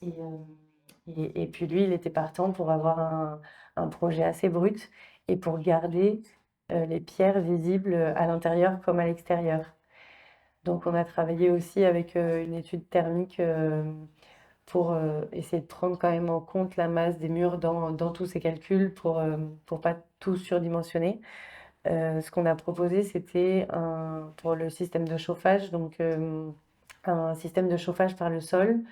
Et, et puis lui, il était partant pour avoir un projet assez brut et pour garder les pierres visibles à l'intérieur comme à l'extérieur. Donc on a travaillé aussi avec une étude thermique pour essayer de prendre quand même en compte la masse des murs dans tous ces calculs pour pas tout surdimensionner. Ce qu'on a proposé, c'était pour le système de chauffage, donc un système de chauffage par le sol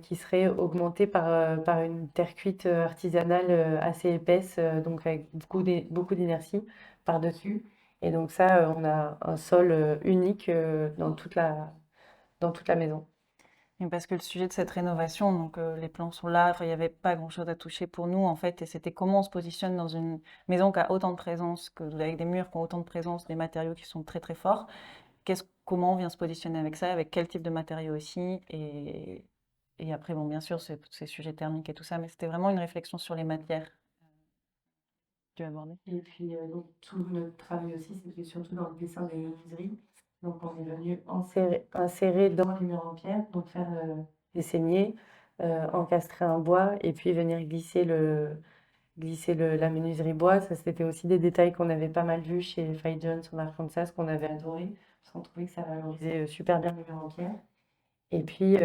qui serait augmenté par une terre cuite artisanale assez épaisse, donc avec beaucoup d'inertie par-dessus. Et donc ça, on a un sol unique dans toute la maison. Et parce que le sujet de cette rénovation, donc les plans sont là, enfin, il n'y avait pas grand-chose à toucher pour nous en fait, et c'était comment on se positionne dans une maison qui a autant de présence, avec des murs qui ont autant de présence, des matériaux qui sont très très forts. Comment on vient se positionner avec ça, avec quel type de matériaux aussi, et après, bon, bien sûr, c'est sujet thermique et tout ça, mais c'était vraiment une réflexion sur les matières que tu as abordées. Et puis, donc, tout notre travail aussi, c'était surtout dans le dessin des menuiseries. Donc, on est venu insérer dans les murs en pierre, donc faire des saignées, encastrer un bois et puis venir glisser la menuiserie bois. Ça, c'était aussi des détails qu'on avait pas mal vus chez Five Jones en Arkansas, qu'on avait adoré, parce qu'on trouvait que ça valorisait super bien les murs en pierre. Et puis,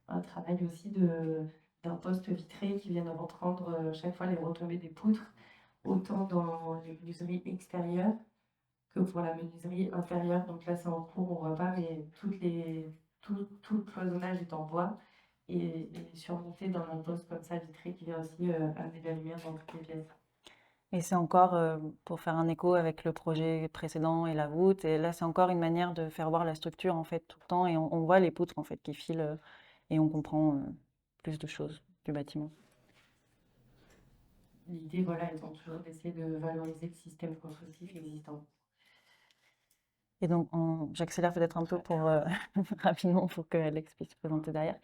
un travail aussi d'un poste vitré qui viennent reprendre chaque fois les retombées des poutres autant dans les menuiseries extérieures que pour la menuiserie intérieure. Donc là, c'est en cours, on voit pas, mais tout le cloisonnage est en bois et surmonté d'un poste comme ça vitré qui vient aussi amener de la lumière dans toutes les pièces. Et c'est encore, pour faire un écho avec le projet précédent et la voûte, et là, c'est encore une manière de faire voir la structure, en fait, tout le temps, et on voit les poutres, en fait, qui filent, et on comprend plus de choses du bâtiment. L'idée, voilà, étant toujours d'essayer de valoriser le système constructif existant. Et donc, j'accélère peut-être un peu pour, rapidement pour que Alex puisse se présenter derrière.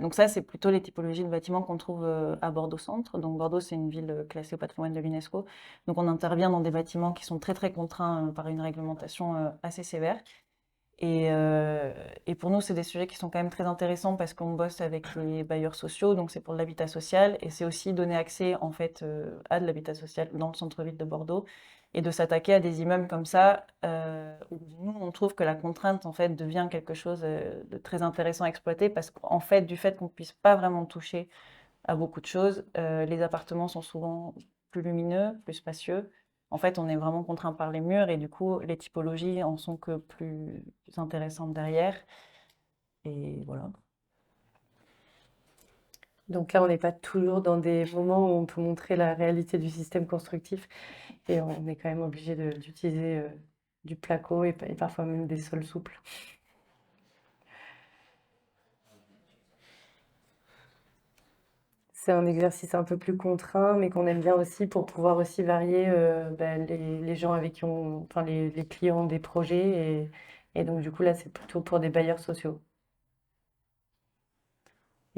Donc ça, c'est plutôt les typologies de bâtiments qu'on trouve à Bordeaux Centre. Donc Bordeaux, c'est une ville classée au patrimoine de l'UNESCO. Donc on intervient dans des bâtiments qui sont très très contraints par une réglementation assez sévère. Et pour nous, c'est des sujets qui sont quand même très intéressants parce qu'on bosse avec les bailleurs sociaux, donc c'est pour l'habitat social, et c'est aussi donner accès en fait à de l'habitat social dans le centre-ville de Bordeaux, et de s'attaquer à des immeubles comme ça, où nous, on trouve que la contrainte en fait devient quelque chose de très intéressant à exploiter parce qu'en fait, du fait qu'on puisse pas vraiment toucher à beaucoup de choses, les appartements sont souvent plus lumineux, plus spacieux. En fait, on est vraiment contraint par les murs et du coup, les typologies en sont que plus intéressantes derrière. Et voilà. Donc là, on n'est pas toujours dans des moments où on peut montrer la réalité du système constructif et on est quand même obligé d'utiliser du placo et parfois même des sols souples. C'est un exercice un peu plus contraint, mais qu'on aime bien aussi pour pouvoir aussi varier les gens avec qui enfin les clients des projets. Et donc du coup là, c'est plutôt pour des bailleurs sociaux.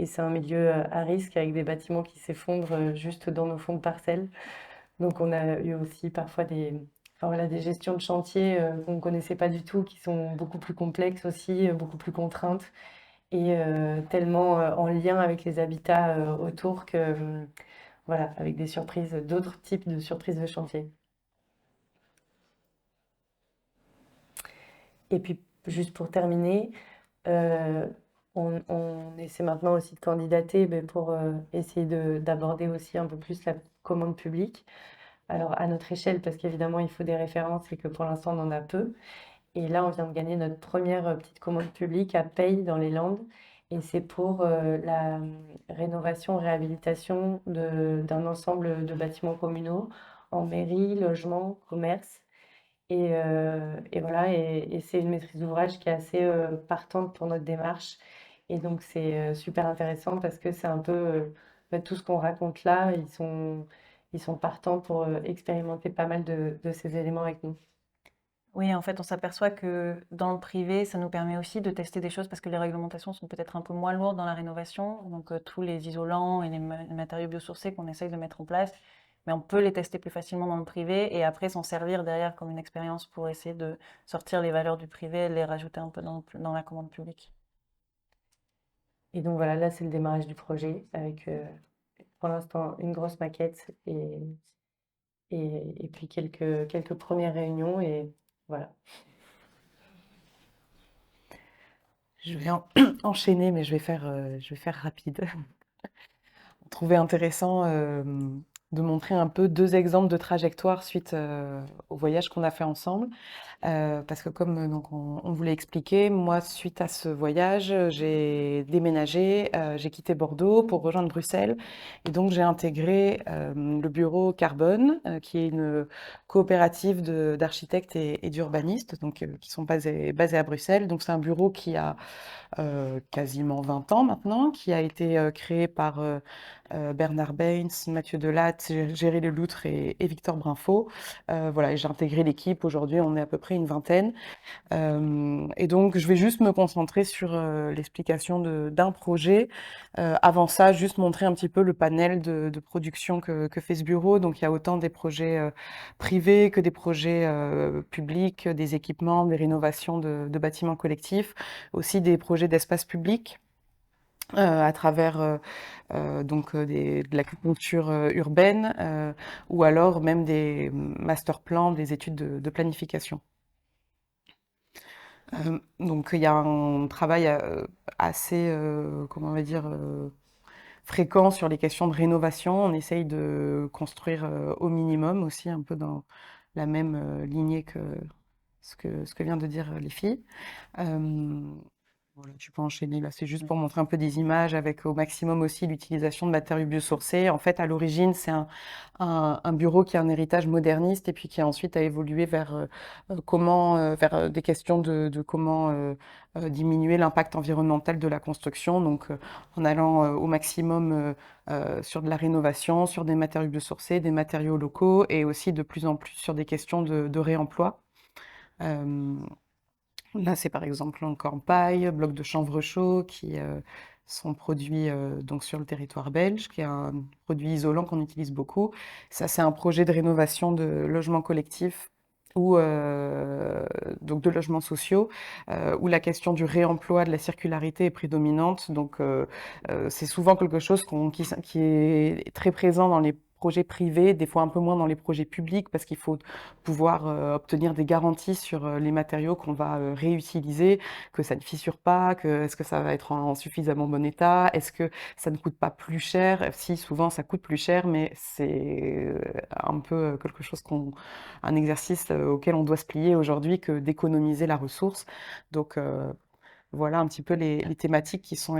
et c'est un milieu à risque avec des bâtiments qui s'effondrent juste dans nos fonds de parcelles. Donc on a eu aussi parfois enfin, voilà, des gestions de chantier qu'on ne connaissait pas du tout, qui sont beaucoup plus complexes aussi, beaucoup plus contraintes et tellement en lien avec les habitats autour que voilà, avec des surprises, d'autres types de surprises de chantier. Et puis juste pour terminer, euh, on essaie maintenant aussi de candidater mais pour essayer d'aborder aussi un peu plus la commande publique. Alors à notre échelle, parce qu'évidemment il faut des références et que pour l'instant on en a peu. Et là, on vient de gagner notre première petite commande publique à Peille, dans les Landes. Et c'est pour la rénovation, réhabilitation d'un ensemble de bâtiments communaux en mairie, logement, commerce. Et voilà, et c'est une maîtrise d'ouvrage qui est assez partante pour notre démarche. Et donc, c'est super intéressant parce que c'est un peu bah, tout ce qu'on raconte là. Ils sont partants pour expérimenter pas mal de ces éléments avec nous. Oui, en fait, on s'aperçoit que dans le privé, ça nous permet aussi de tester des choses parce que les réglementations sont peut-être un peu moins lourdes dans la rénovation. Donc, tous les isolants et les matériaux biosourcés qu'on essaye de mettre en place, mais on peut les tester plus facilement dans le privé et après s'en servir derrière comme une expérience pour essayer de sortir les valeurs du privé et les rajouter un peu dans la commande publique. Et donc voilà, là c'est le démarrage du projet avec pour l'instant une grosse maquette et puis quelques premières réunions et voilà. Je vais enchaîner, mais je vais faire rapide. On trouvait intéressant de montrer un peu 2 exemples de trajectoires suite au voyage qu'on a fait ensemble. Parce que comme donc on vous l'a expliqué, moi, suite à ce voyage, j'ai déménagé, j'ai quitté Bordeaux pour rejoindre Bruxelles. Et donc, j'ai intégré le bureau Carbone, qui est une coopérative d'architectes et d'urbanistes, donc qui sont basés à Bruxelles. Donc, c'est un bureau qui a quasiment 20 ans maintenant, qui a été créé par Bernard Bains, Mathieu Delatte, Géry Leloutre et Victor Brinfo. Voilà, et j'ai intégré l'équipe. Aujourd'hui, on est à peu près une vingtaine. Et donc, je vais juste me concentrer sur l'explication d'un projet. Avant ça, juste montrer un petit peu le panel de production que fait ce bureau. Donc, il y a autant des projets privés que des projets publics, des équipements, des rénovations de bâtiments collectifs, aussi des projets d'espace public. À travers donc de l'acupuncture urbaine ou alors même des master plans, des études de planification. Donc il y a un travail assez, comment on va dire, fréquent sur les questions de rénovation. On essaye de construire au minimum aussi, un peu dans la même lignée que ce que vient de dire les filles. Euh, voilà, tu peux enchaîner là, c'est juste pour montrer un peu des images avec au maximum aussi l'utilisation de matériaux biosourcés. En fait, à l'origine, c'est un bureau qui a un héritage moderniste et puis qui ensuite a évolué vers vers des questions de comment diminuer l'impact environnemental de la construction. Donc, en allant au maximum sur de la rénovation, sur des matériaux biosourcés, des matériaux locaux et aussi de plus en plus sur des questions de réemploi. Euh, Là, c'est par exemple en Corpaille, bloc de chanvre chaud qui sont produits donc sur le territoire belge, qui est un produit isolant qu'on utilise beaucoup. Ça, c'est un projet de rénovation de logements collectifs ou donc de logements sociaux, où la question du réemploi, de la circularité est prédominante. Donc, c'est souvent quelque chose qui est très présent dans les projets privés, des fois un peu moins dans les projets publics, parce qu'il faut pouvoir obtenir des garanties sur les matériaux qu'on va réutiliser, que ça ne fissure pas, que est-ce que ça va être en suffisamment bon état, est-ce que ça ne coûte pas plus cher. Si, souvent ça coûte plus cher, mais c'est un peu quelque chose un exercice auquel on doit se plier aujourd'hui que d'économiser la ressource. Donc voilà un petit peu les thématiques qui sont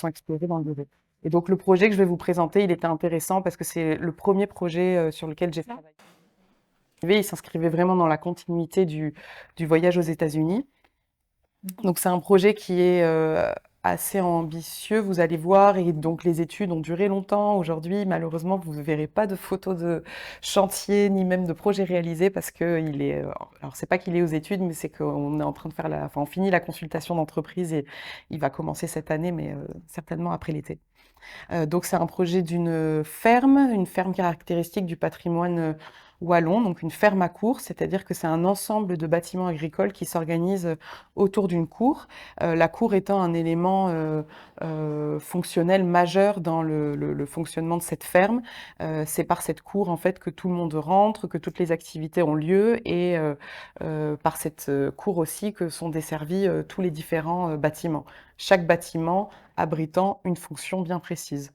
explorées dans le bureau. Et donc le projet que je vais vous présenter, il était intéressant parce que c'est le premier projet sur lequel j'ai travaillé. Il s'inscrivait vraiment dans la continuité du voyage aux États-Unis. Donc c'est un projet qui est assez ambitieux, vous allez voir, et donc les études ont duré longtemps. Aujourd'hui, malheureusement, vous ne verrez pas de photos de chantier, ni même de projet réalisé, parce que il est, alors c'est pas qu'il est aux études, mais c'est qu'on est en train de faire enfin, on finit la consultation d'entreprise et il va commencer cette année, mais certainement après l'été. Donc c'est un projet d'une ferme, une ferme caractéristique du patrimoine wallon, donc une ferme à cour, c'est-à-dire que c'est un ensemble de bâtiments agricoles qui s'organisent autour d'une cour, la cour étant un élément fonctionnel majeur dans le fonctionnement de cette ferme. C'est par cette cour en fait que tout le monde rentre, que toutes les activités ont lieu, et par cette cour aussi que sont desservis tous les différents bâtiments. Chaque bâtiment abritant une fonction bien précise.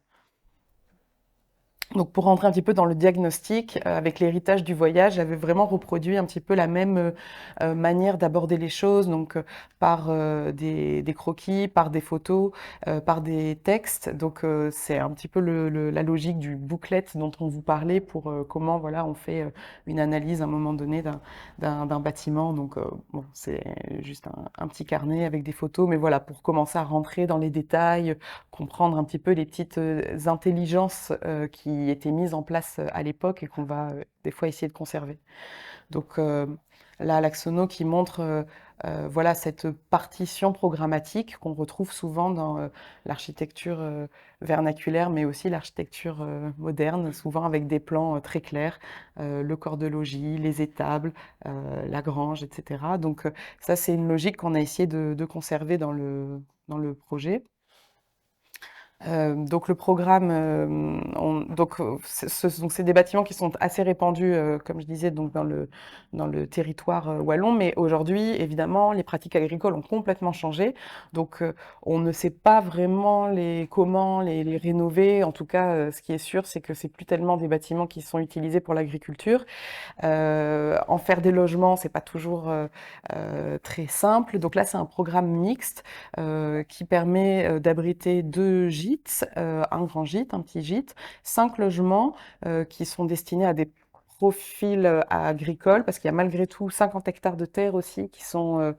Donc pour rentrer un petit peu dans le diagnostic, avec l'héritage du voyage, j'avais vraiment reproduit un petit peu la même manière d'aborder les choses, donc par des croquis, par des photos, par des textes. Donc c'est un petit peu la logique du booklet dont on vous parlait pour comment voilà on fait une analyse à un moment donné d'un bâtiment. Donc bon, c'est juste un petit carnet avec des photos, mais voilà, pour commencer à rentrer dans les détails, comprendre un petit peu les petites intelligences qui étaient mises en place à l'époque et qu'on va des fois essayer de conserver. Donc là, l'Axono qui montre voilà, cette partition programmatique qu'on retrouve souvent dans l'architecture vernaculaire, mais aussi l'architecture moderne, souvent avec des plans très clairs, le corps de logis, les étables, la grange, etc. Donc ça, c'est une logique qu'on a essayé de conserver dans le projet. Donc le programme, donc c'est des bâtiments qui sont assez répandus, comme je disais, donc dans le territoire wallon. Mais aujourd'hui, évidemment, les pratiques agricoles ont complètement changé. Donc on ne sait pas vraiment comment les rénover. En tout cas, ce qui est sûr, c'est que c'est plus tellement des bâtiments qui sont utilisés pour l'agriculture. En faire des logements, c'est pas toujours très simple. Donc là, c'est un programme mixte qui permet d'abriter 2 gîtes, un grand gîte, un petit gîte, 5 logements qui sont destinés à des profils agricoles, parce qu'il y a malgré tout 50 hectares de terre aussi qui sont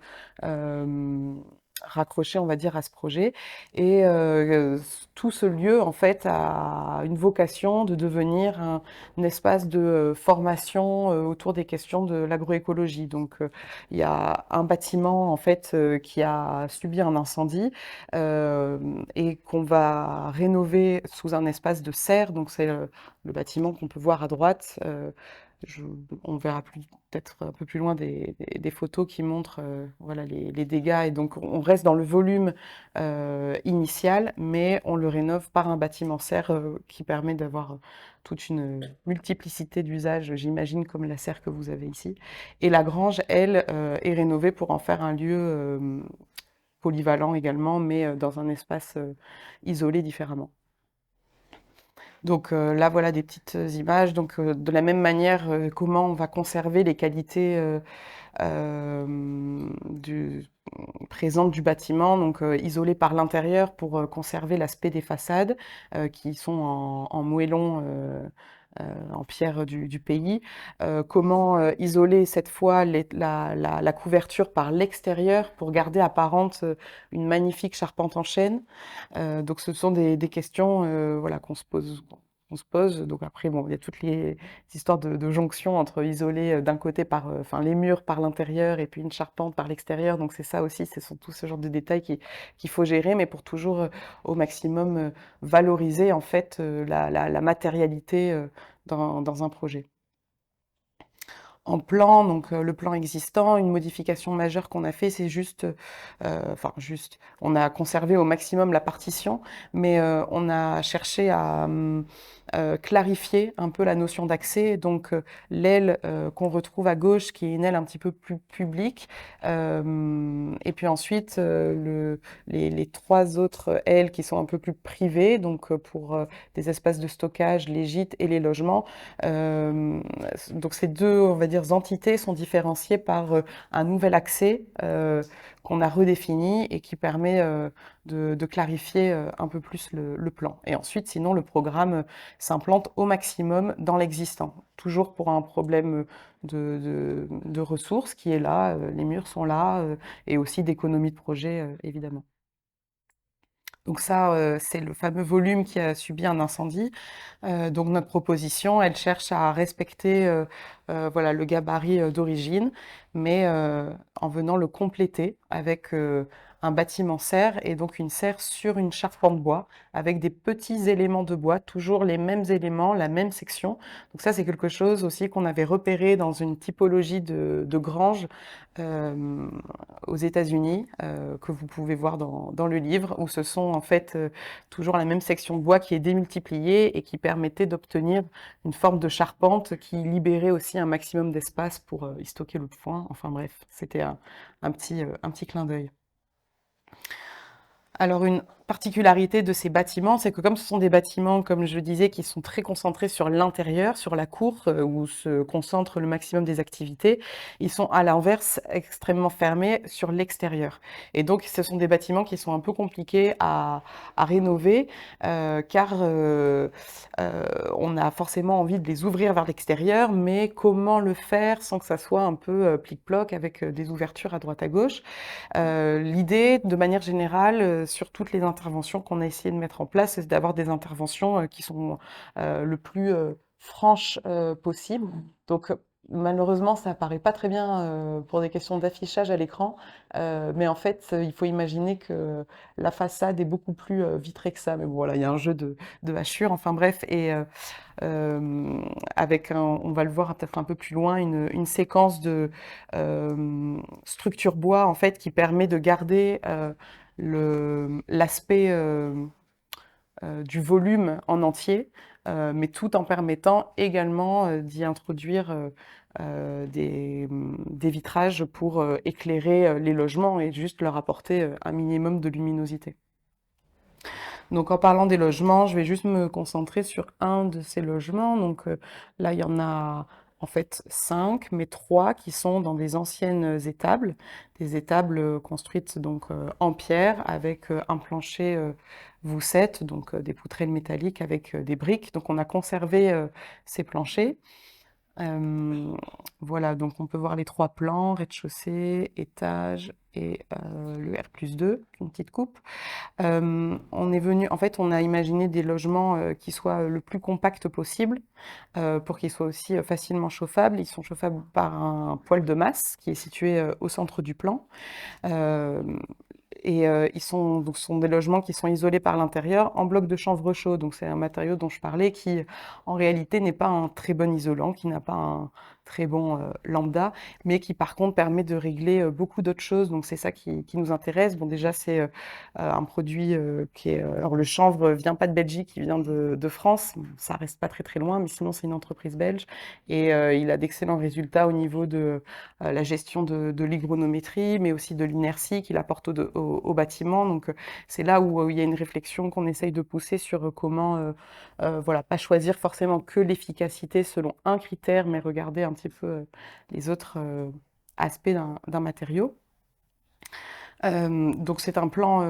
raccrochés, on va dire, à ce projet. Et tout ce lieu, en fait, a une vocation de devenir un espace de formation autour des questions de l'agroécologie. Donc, il y a un bâtiment, en fait, qui a subi un incendie et qu'on va rénover sous un espace de serre. Donc, c'est le bâtiment qu'on peut voir à droite. Je- on verra peut-être un peu plus loin des photos qui montrent voilà, les dégâts. Et donc, on reste dans le volume initial, mais on le rénove par un bâtiment serre qui permet d'avoir toute une multiplicité d'usages, j'imagine, comme la serre que vous avez ici. Et la grange, elle, est rénovée pour en faire un lieu polyvalent également, mais dans un espace isolé différemment. Donc là, voilà des petites images. Donc de la même manière, comment on va conserver les qualités présentes du bâtiment, donc isolées par l'intérieur pour conserver l'aspect des façades qui sont en moellon. En pierre du pays. Comment isoler cette fois la couverture par l'extérieur pour garder apparente une magnifique charpente en chêne. Donc ce sont des questions voilà, qu'on se pose. Donc après, bon, il y a toutes les histoires de jonction entre isoler d'un côté par, enfin, les murs par l'intérieur et puis une charpente par l'extérieur. Donc c'est ça aussi, ce sont tout ce genre de détails qu'il faut gérer, mais pour toujours au maximum valoriser en fait la matérialité dans un projet. En plan, donc le plan existant, une modification majeure qu'on a fait, c'est juste, enfin juste, on a conservé au maximum la partition, mais on a cherché à clarifier un peu la notion d'accès. Donc l'aile qu'on retrouve à gauche, qui est une aile un petit peu plus publique, et puis ensuite les 3 autres ailes qui sont un peu plus privées, donc pour des espaces de stockage, les gîtes et les logements. Donc ces 2, on va dire, entités sont différenciées par un nouvel accès qu'on a redéfini et qui permet de clarifier un peu plus le plan. Et ensuite, sinon, le programme s'implante au maximum dans l'existant, toujours pour un problème de ressources qui est là, les murs sont là, et aussi d'économie de projet, évidemment. Donc ça, c'est le fameux volume qui a subi un incendie. Donc notre proposition, elle cherche à respecter voilà, le gabarit d'origine, mais en venant le compléter avec un bâtiment serre et donc une serre sur une charpente bois avec des petits éléments de bois, toujours les mêmes éléments, la même section. Donc ça, c'est quelque chose aussi qu'on avait repéré dans une typologie de grange euh, aux États-Unis, que vous pouvez voir dans le livre, où ce sont en fait toujours la même section de bois qui est démultipliée et qui permettait d'obtenir une forme de charpente qui libérait aussi un maximum d'espace pour y stocker le foin. Enfin bref, c'était un petit clin d'œil. Alors, une particularité de ces bâtiments, c'est que comme ce sont des bâtiments, comme je le disais, qui sont très concentrés sur l'intérieur, sur la cour, où se concentre le maximum des activités, ils sont à l'inverse extrêmement fermés sur l'extérieur. Et donc, ce sont des bâtiments qui sont un peu compliqués à rénover, car on a forcément envie de les ouvrir vers l'extérieur, mais comment le faire sans que ça soit un peu plic-ploc avec des ouvertures à droite à gauche? L'idée, de manière générale, sur toutes les interventions qu'on a essayé de mettre en place, c'est d'avoir des interventions qui sont le plus franches possible. Donc, malheureusement, ça apparaît pas très bien pour des questions d'affichage à l'écran, mais en fait, il faut imaginer que la façade est beaucoup plus vitrée que ça. Mais bon, voilà, il y a un jeu de hachures, enfin bref, et euh, avec on va le voir peut-être un peu plus loin, une séquence de structure bois en fait qui permet de garder l'aspect du volume en entier, mais tout en permettant également d'y introduire des vitrages pour éclairer les logements et juste leur apporter un minimum de luminosité. Donc en parlant des logements, je vais juste me concentrer sur un de ces logements. Donc là, il y en a en fait 5, mais 3 qui sont dans des anciennes étables, des étables construites donc en pierre avec un plancher voussette, donc des poutrelles métalliques avec des briques. Donc on a conservé ces planchers. Voilà, donc on peut voir les 3 plans, rez-de-chaussée, étage et le R+2, une petite coupe. On est venu, en fait, on a imaginé des logements qui soient le plus compacts possible pour qu'ils soient aussi facilement chauffables. Ils sont chauffables par un poêle de masse qui est situé au centre du plan. Euh, et donc, ce sont des logements qui sont isolés par l'intérieur en bloc de chanvre chaud. Donc, c'est un matériau dont je parlais qui, en réalité, n'est pas un très bon isolant, qui n'a pas un très bon lambda, mais qui, par contre, permet de régler beaucoup d'autres choses. Donc, c'est ça qui nous intéresse. Bon, déjà, c'est un produit qui est. Alors, le chanvre vient pas de Belgique, il vient de France. Ça reste pas très, très loin, mais sinon, c'est une entreprise belge. Et il a d'excellents résultats au niveau de la gestion de l'hygronométrie, mais aussi de l'inertie qu'il apporte au bâtiment. Donc, c'est là où il y a une réflexion qu'on essaye de pousser sur comment, voilà, pas choisir forcément que l'efficacité selon un critère, mais regarder un petit peu les autres aspects d'un matériau. Donc c'est un plan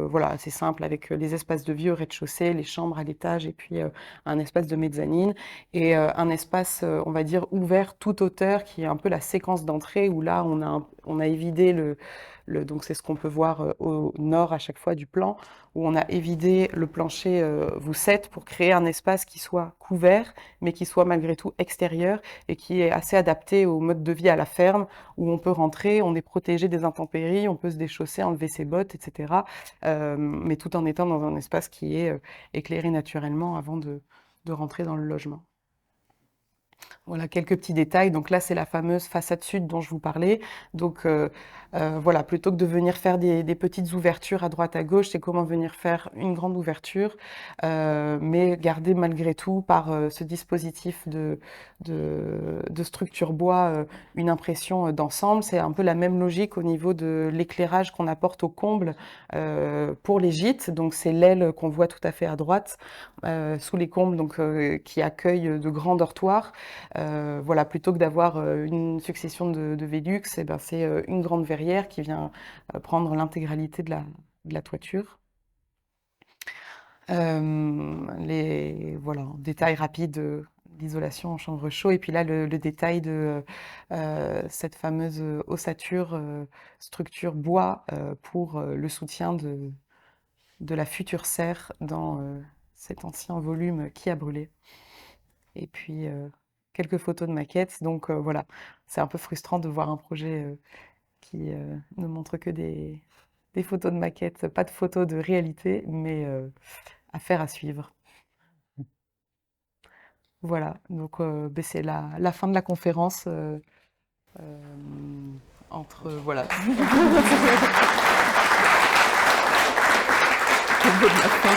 voilà, assez simple avec les espaces de vie au rez-de-chaussée, les chambres à l'étage et puis un espace de mezzanine et un espace, on va dire, ouvert toute hauteur qui est un peu la séquence d'entrée où là on a évidé donc c'est ce qu'on peut voir au nord à chaque fois du plan, où on a évidé le plancher voussette pour créer un espace qui soit couvert mais qui soit malgré tout extérieur et qui est assez adapté au mode de vie à la ferme où on peut rentrer, on est protégé des intempéries, on peut se déchausser, enlever ses bottes, etc. Mais tout en étant dans un espace qui est éclairé naturellement avant de rentrer dans le logement. Voilà quelques petits détails. Donc là, c'est la fameuse façade sud dont je vous parlais. Donc voilà, plutôt que de venir faire des petites ouvertures à droite à gauche, c'est comment venir faire une grande ouverture, mais garder malgré tout par ce dispositif de structure bois une impression d'ensemble. C'est un peu la même logique au niveau de l'éclairage qu'on apporte au comble pour les gîtes. Donc c'est l'aile qu'on voit tout à fait à droite sous les combles, donc qui accueillent de grands dortoirs. Voilà, plutôt que d'avoir une succession de Velux, eh ben, c'est une grande verrière qui vient prendre l'intégralité de la toiture. Voilà, détail rapide de l'isolation en chambre chaud. Et puis là, le détail de cette fameuse ossature, structure bois pour le soutien de la future serre dans cet ancien volume qui a brûlé. Et puis quelques photos de maquettes. Donc voilà, c'est un peu frustrant de voir un projet qui ne montre que des photos de maquettes, pas de photos de réalité, mais affaire à suivre. Voilà, donc c'est la fin de la conférence. Entre voilà. Le mot de la fin.